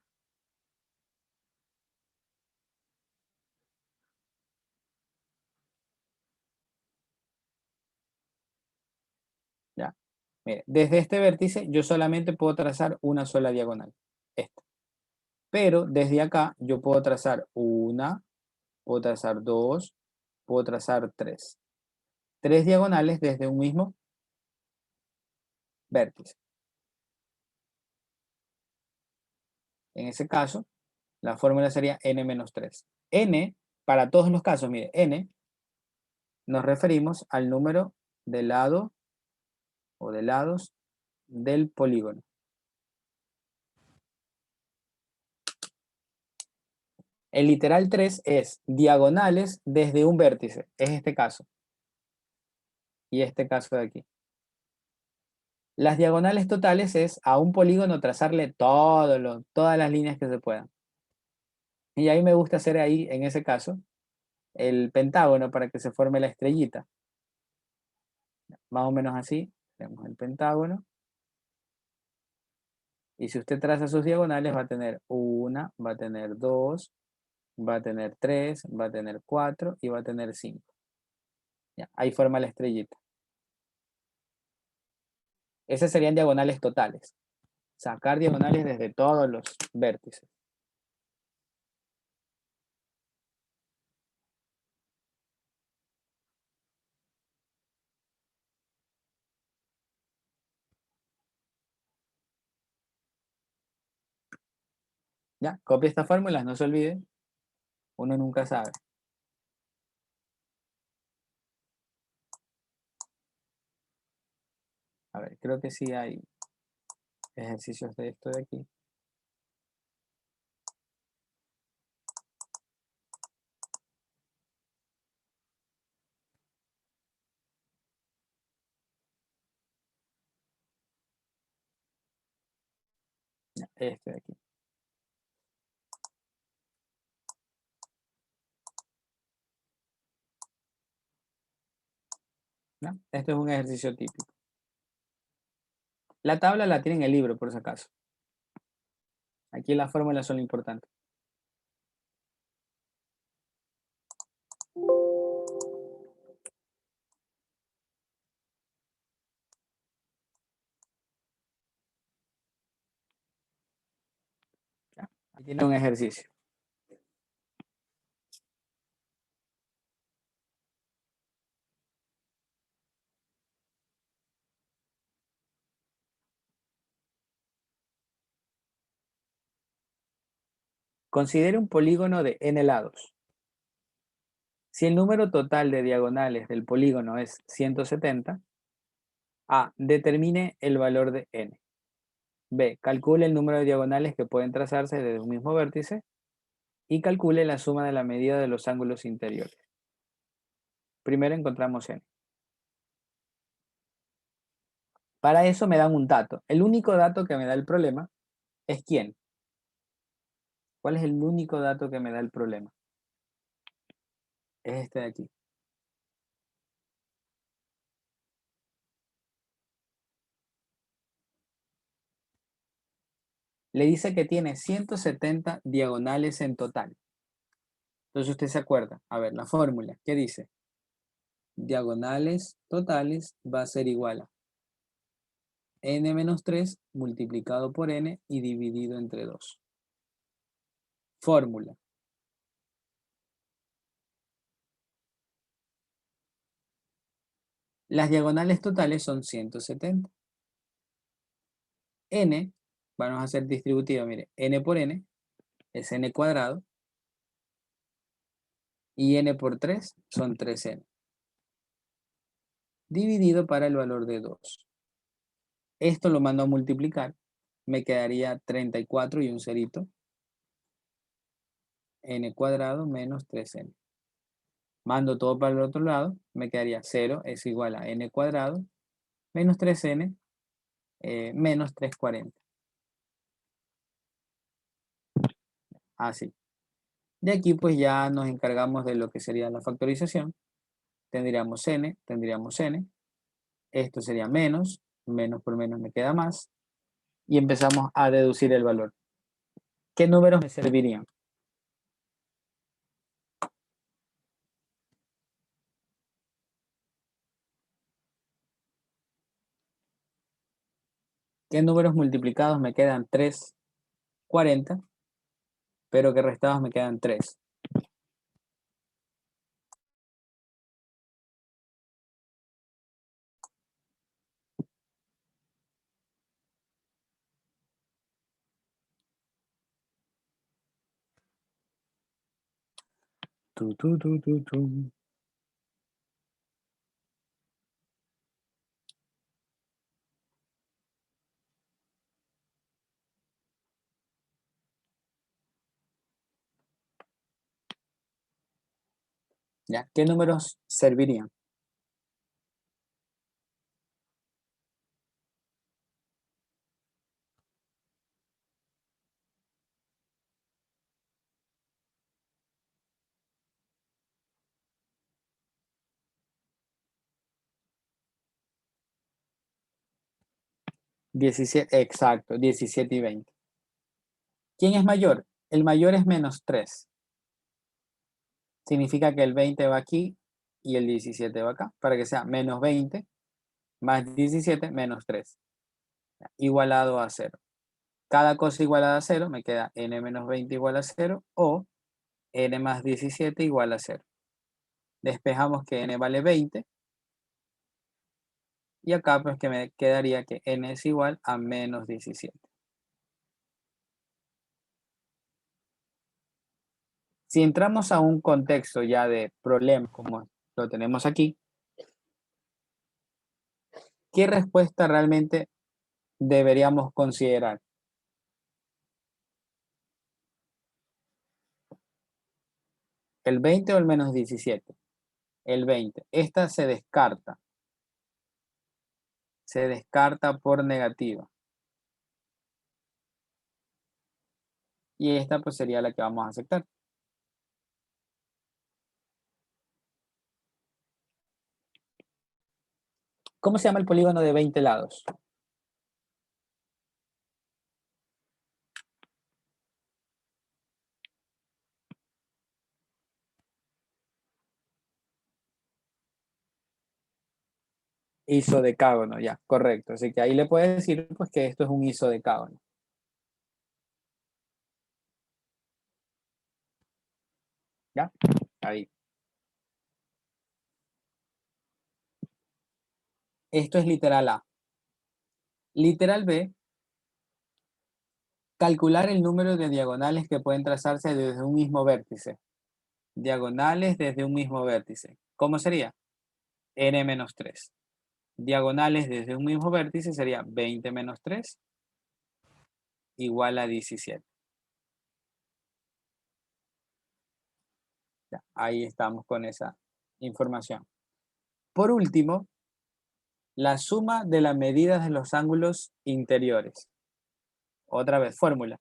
¿Ya? Mire, desde este vértice yo solamente puedo trazar una sola diagonal. Esta. Pero desde acá yo puedo trazar una, puedo trazar dos, puedo trazar tres. Tres diagonales desde un mismo vértice. En ese caso, la fórmula sería n-3. N, para todos los casos, mire, n, nos referimos al número de lado o de lados del polígono. El literal 3 es diagonales desde un vértice, es este caso. Y este caso de aquí. Las diagonales totales es a un polígono trazarle todas las líneas que se puedan. Y ahí me gusta hacer ahí, en ese caso, el pentágono para que se forme la estrellita. Más o menos así, tenemos el pentágono. Y si usted traza sus diagonales, va a tener una, va a tener dos, va a tener tres, va a tener cuatro y va a tener cinco. Ya, ahí forma la estrellita. Esas serían diagonales totales. Sacar diagonales desde todos los vértices. Ya, copia estas fórmulas, no se olvide. Uno nunca sabe. A ver, creo que sí hay ejercicios de esto de aquí. Ya, este de aquí. ¿No? Este es un ejercicio típico. La tabla la tiene en el libro, por si acaso. Aquí las fórmulas son lo importante. ¿Ya? Aquí tiene un ejercicio. Considere un polígono de n lados. Si el número total de diagonales del polígono es 170, A. Determine el valor de n. B. Calcule el número de diagonales que pueden trazarse desde un mismo vértice y calcule la suma de la medida de los ángulos interiores. Primero encontramos n. Para eso me dan un dato. El único dato que me da el problema es ¿quién? ¿Cuál es el único dato que me da el problema? Es este de aquí. Le dice que tiene 170 diagonales en total. Entonces usted se acuerda. A ver, la fórmula. ¿Qué dice? Diagonales totales va a ser igual a n menos 3 multiplicado por n y dividido entre 2. Fórmula. Las diagonales totales son 170. N, vamos a hacer distributiva, mire, n por n es n cuadrado y n por 3 son 3n. Dividido para el valor de 2. Esto lo mando a multiplicar, me quedaría 34 y un cerito, n cuadrado menos 3n. Mando todo para el otro lado, me quedaría 0 es igual a n cuadrado menos 3n menos 340. Así. De aquí pues ya nos encargamos de lo que sería la factorización. Tendríamos n, esto sería menos, menos por menos me queda más, y empezamos a deducir el valor. ¿Qué números me servirían? ¿Qué números multiplicados me quedan 340, pero que restados me quedan 3? ¿Ya? ¿Qué números servirían? Exacto, 17 y 20. ¿Quién es mayor? El mayor es menos 3. Significa que el 20 va aquí y el 17 va acá, para que sea menos 20 más 17 menos 3, igualado a 0. Cada cosa igualada a 0 me queda n menos 20 igual a 0 o n más 17 igual a 0. Despejamos que n vale 20 y acá pues que me quedaría que n es igual a menos 17. Si entramos a un contexto ya de problema como lo tenemos aquí, ¿qué respuesta realmente deberíamos considerar? ¿El 20 o el menos 17? El 20. Esta se descarta por negativa. Y esta pues sería la que vamos a aceptar. ¿Cómo se llama el polígono de 20 lados? Isodecágono, ya, correcto. Así que ahí le puedes decir pues que esto es un isodecágono. ¿Ya? Ahí. Esto es literal A. Literal B, calcular el número de diagonales que pueden trazarse desde un mismo vértice. Diagonales desde un mismo vértice. ¿Cómo sería? N menos 3. Diagonales desde un mismo vértice sería 20 menos 3 igual a 17. Ya, ahí estamos con esa información. Por último, la suma de las medidas de los ángulos interiores. Otra vez, fórmula.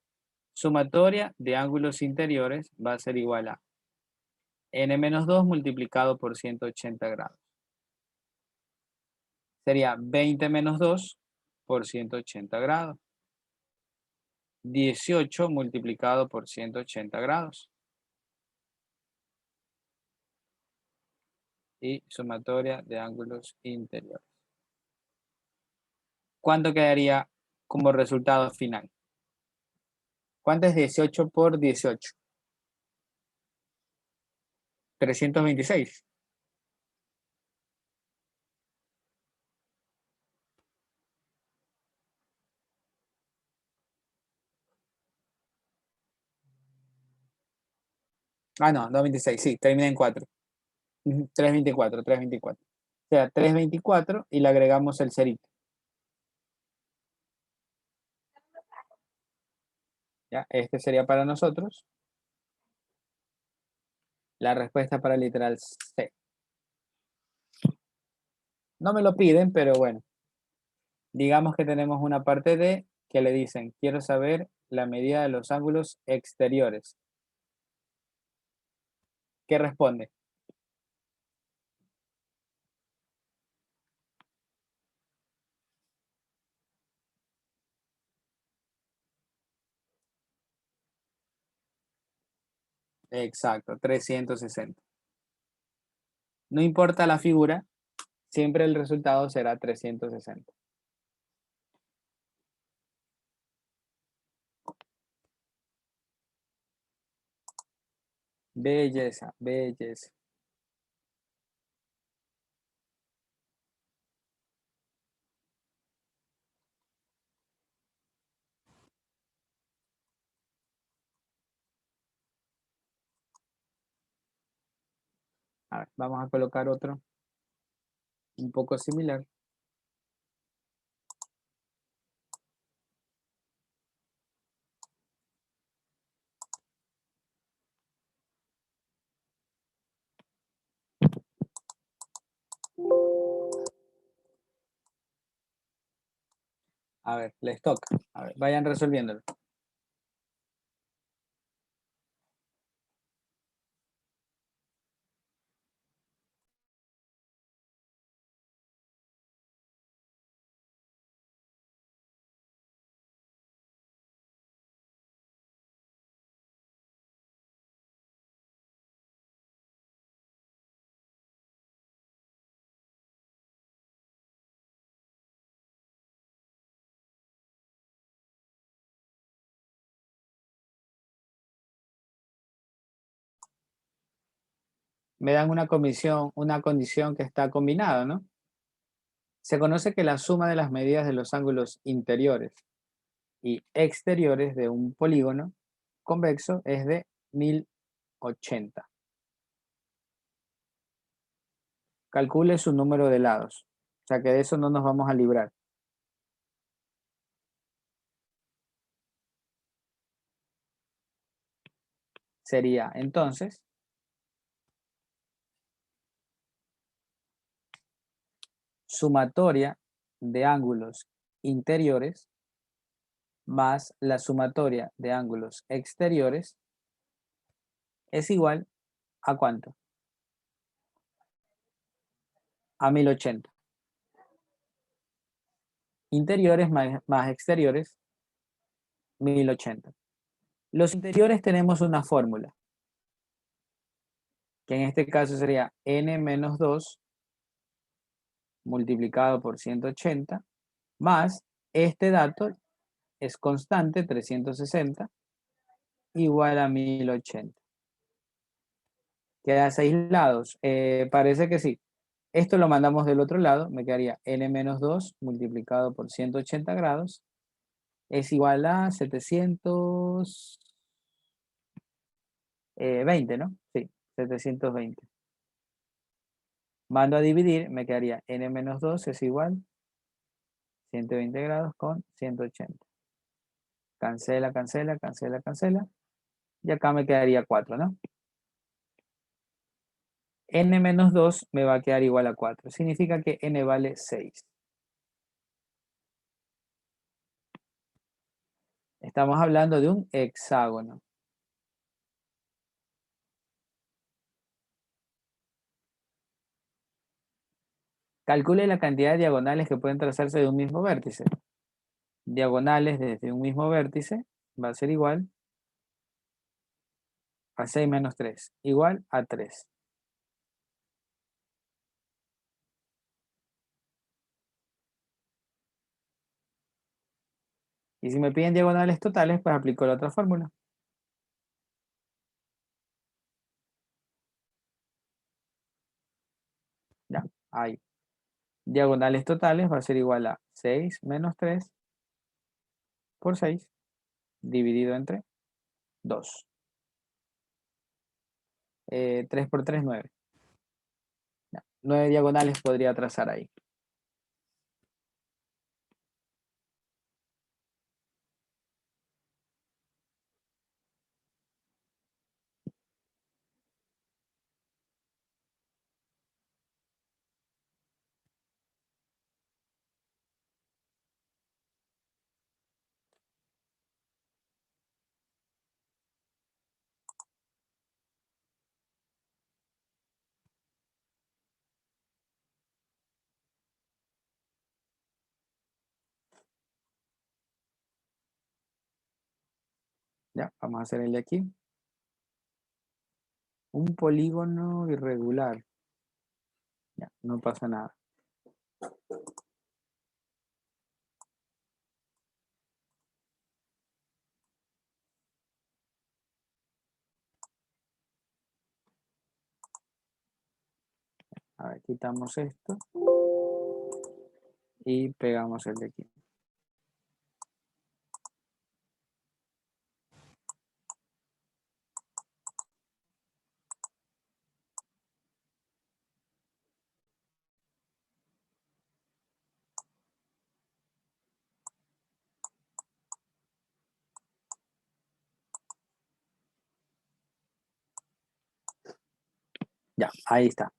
Sumatoria de ángulos interiores va a ser igual a n-2 multiplicado por 180 grados. Sería 20 menos 2 por 180 grados. 18 multiplicado por 180 grados. Y sumatoria de ángulos interiores. ¿Cuánto quedaría como resultado final? ¿Cuánto es 18 por 18? 326. Ah, no, 226, sí, termina en 4. 324, 324. O sea, 324 y le agregamos el cerito. ¿Ya? Este sería para nosotros la respuesta para el literal C. No me lo piden, pero bueno. Digamos que tenemos una parte D que le dicen, quiero saber la medida de los ángulos exteriores. ¿Qué responde? Exacto, 360. No importa la figura, siempre el resultado será 360. Belleza, belleza. A ver, vamos a colocar otro un poco similar. A ver, les toca. A ver, vayan resolviéndolo. me dan una condición que está combinada, ¿no? Se conoce que la suma de las medidas de los ángulos interiores y exteriores de un polígono convexo es de 1080. Calcule su número de lados. O sea que de eso no nos vamos a librar. Sería entonces sumatoria de ángulos interiores más la sumatoria de ángulos exteriores es igual a ¿cuánto? A 1080. Interiores más exteriores, 1080. Los interiores tenemos una fórmula, que en este caso sería n menos 2 multiplicado por 180, más este dato es constante, 360, igual a 1080. Queda 6 lados. Parece que sí. Esto lo mandamos del otro lado, me quedaría n menos 2 multiplicado por 180 grados es igual a 720, ¿no? Sí, 720. Mando a dividir, me quedaría n menos 2 es igual 120 grados con 180. Cancela, cancela, cancela, cancela. Y acá me quedaría 4, ¿no? N menos 2 me va a quedar igual a 4. Significa que n vale 6. Estamos hablando de un hexágono. Calcule la cantidad de diagonales que pueden trazarse de un mismo vértice. Diagonales desde un mismo vértice va a ser igual a 6 menos 3, igual a 3. Y si me piden diagonales totales, pues aplico la otra fórmula. Ya, ahí. Diagonales totales va a ser igual a 6 menos 3 por 6 dividido entre 2. 3 por 3, 9. Ya, 9 diagonales podría trazar ahí. Ya, vamos a hacer el de aquí. Un polígono irregular. Ya, no pasa nada. A ver, quitamos esto y pegamos el de aquí. Ya, ahí está.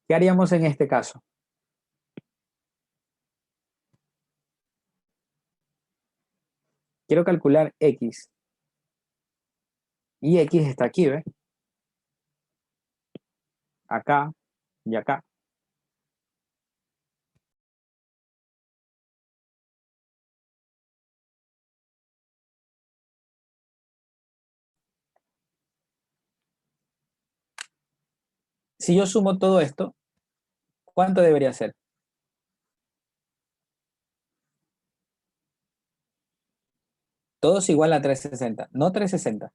¿Qué haríamos en este caso? Quiero calcular X. Y X está aquí, ¿ves? Acá y acá. si yo sumo todo esto, ¿cuánto debería ser? Todo es igual a 360, no 360.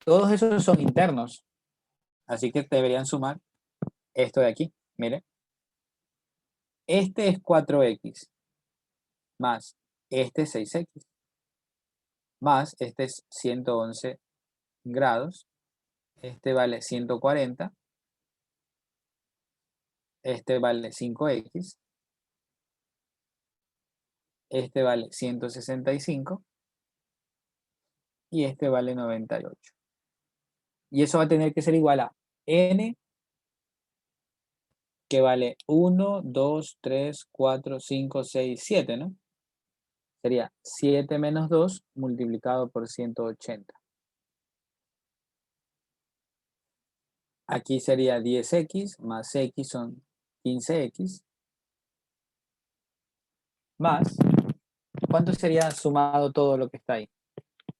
Todos esos son internos, así que deberían sumar esto de aquí. Mire, este es 4x más este es 6x más este es 111 grados. Este vale 140. Este vale 5x. Este vale 165. Y este vale 98. Y eso va a tener que ser igual a n, que vale 1, 2, 3, 4, 5, 6, 7, ¿no? Sería 7 menos 2 multiplicado por 180. Aquí sería 10x más x son 15x. Más, ¿cuánto sería sumado todo lo que está ahí?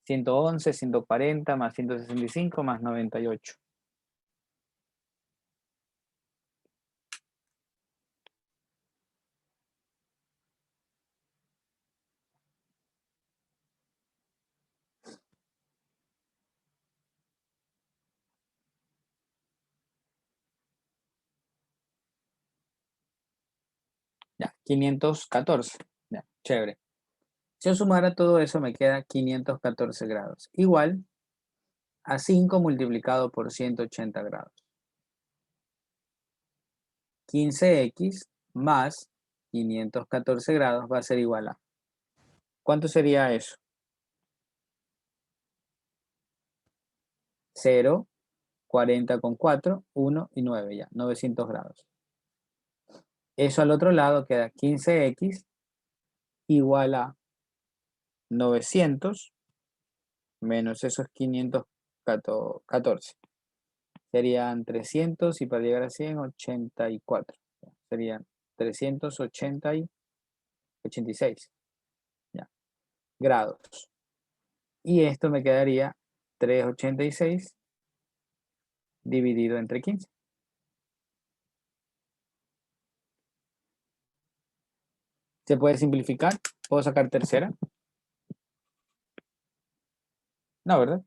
111, 140 más 165 más 98. Ya, 514. Ya, chévere. Si yo sumara todo eso me queda 514 grados. Igual a 5 multiplicado por 180 grados. 15x más 514 grados va a ser igual a... ¿Cuánto sería eso? 0, 40 con 4, 1 y 9 ya, 900 grados. Eso al otro lado queda 15x igual a 900 menos esos 514. Serían 300 y para llegar a 100, 84. Serían 380 y 86 ya, grados. Y esto me quedaría 386 dividido entre 15. ¿Se puede simplificar? ¿Puedo sacar tercera? No, ¿verdad?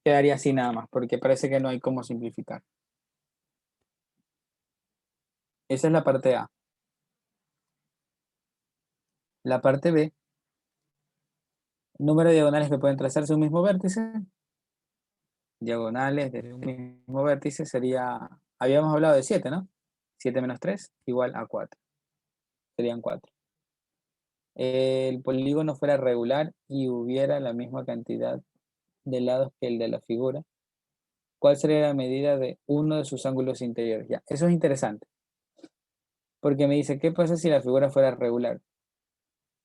Quedaría así nada más, porque parece que no hay cómo simplificar. Esa es la parte A. La parte B, número de diagonales que pueden trazarse un mismo vértice. Diagonales de un mismo vértice sería, habíamos hablado de 7, ¿no? 7 menos 3 igual a 4. Serían 4. El polígono fuera regular y hubiera la misma cantidad de lados que el de la figura. ¿Cuál sería la medida de uno de sus ángulos interiores? Ya, eso es interesante. Porque me dice, ¿qué pasa si la figura fuera regular?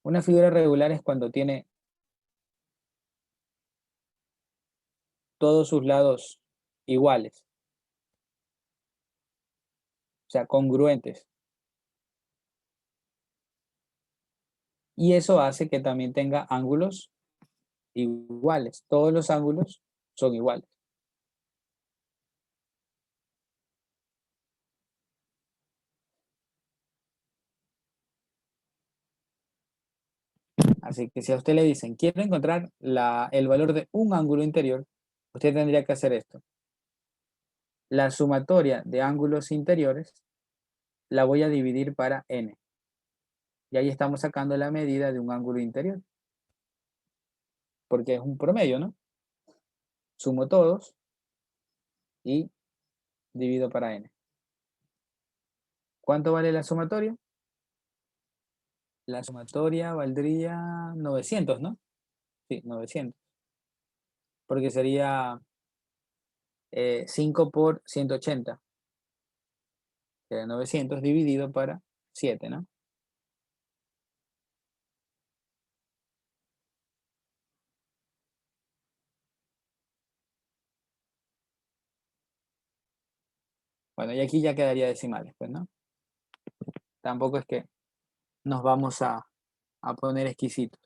Una figura regular es cuando tiene todos sus lados iguales, o sea, congruentes. Y eso hace que también tenga ángulos iguales. Todos los ángulos son iguales. Así que si a usted le dicen, quiero encontrar el valor de un ángulo interior, usted tendría que hacer esto. La sumatoria de ángulos interiores la voy a dividir para n. Y ahí estamos sacando la medida de un ángulo interior. Porque es un promedio, ¿no? Sumo todos y divido para n. ¿Cuánto vale la sumatoria? La sumatoria valdría 900, ¿no? Sí, 900. Porque sería 5 por 180. que era 900 dividido para 7, ¿no? Bueno, y aquí ya quedaría decimales, pues, ¿no? Tampoco es que nos vamos a poner exquisitos.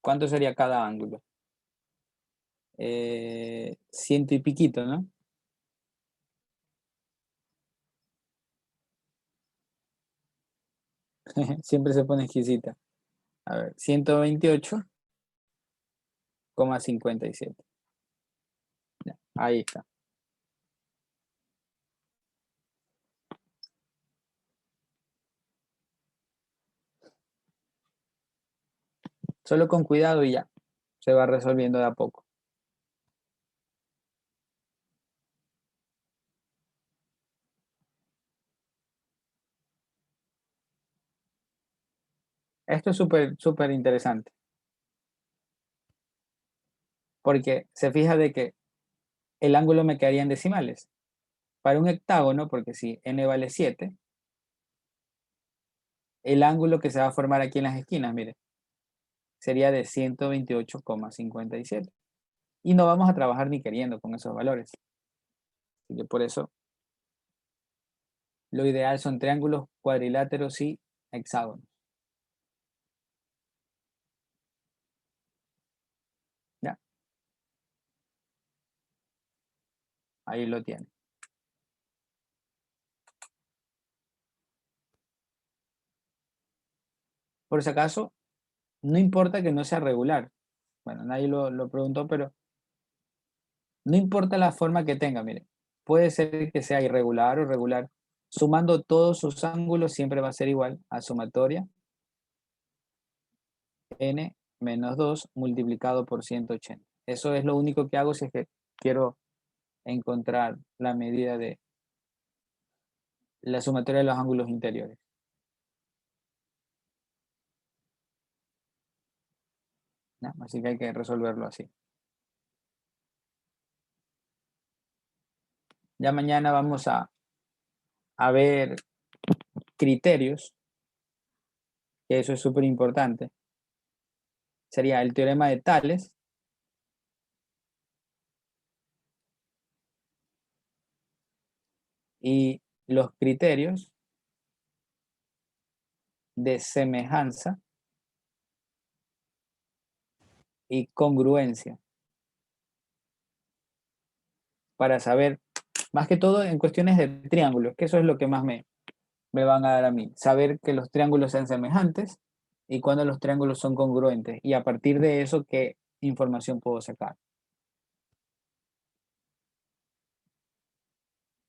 ¿Cuánto sería cada ángulo? Ciento y piquito, ¿no? Siempre se pone exquisita. A ver, 128,57. Ya, ahí está. Solo con cuidado y ya. Se va resolviendo de a poco. Esto es súper, súper interesante. Porque se fija de que el ángulo me quedaría en decimales. Para un hectágono, porque si n vale 7, el ángulo que se va a formar aquí en las esquinas, mire, sería de 128,57. Y no vamos a trabajar ni queriendo con esos valores. Así que por eso lo ideal son triángulos, cuadriláteros y hexágonos. ¿Ya? Ahí lo tiene. Por si acaso, no importa que no sea regular. Bueno, nadie lo preguntó, pero no importa la forma que tenga, mire. Puede ser que sea irregular o regular. Sumando todos sus ángulos siempre va a ser igual a sumatoria n menos 2 multiplicado por 180. Eso es lo único que hago si es que quiero encontrar la medida de la sumatoria de los ángulos interiores. ¿No? Así que hay que resolverlo así. Ya mañana vamos a ver criterios, que eso es súper importante. Sería el teorema de Tales y los criterios de semejanza y congruencia para saber, más que todo en cuestiones de triángulos, que eso es lo que más me van a dar a mí, saber que los triángulos sean semejantes y cuando los triángulos son congruentes y a partir de eso qué información puedo sacar.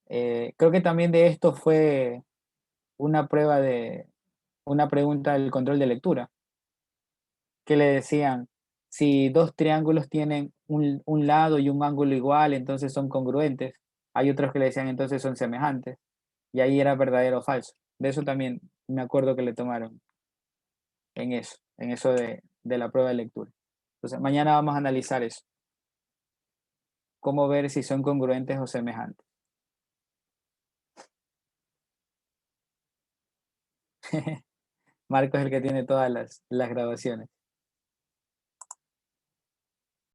Creo que también de esto fue una prueba de una pregunta del control de lectura, que le decían, si dos triángulos tienen un lado y un ángulo igual, entonces son congruentes. Hay otros que le decían, entonces son semejantes. Y ahí era verdadero o falso. De eso también me acuerdo que le tomaron en eso de la prueba de lectura. Entonces, mañana vamos a analizar eso, cómo ver si son congruentes o semejantes. Marco es el que tiene todas las grabaciones.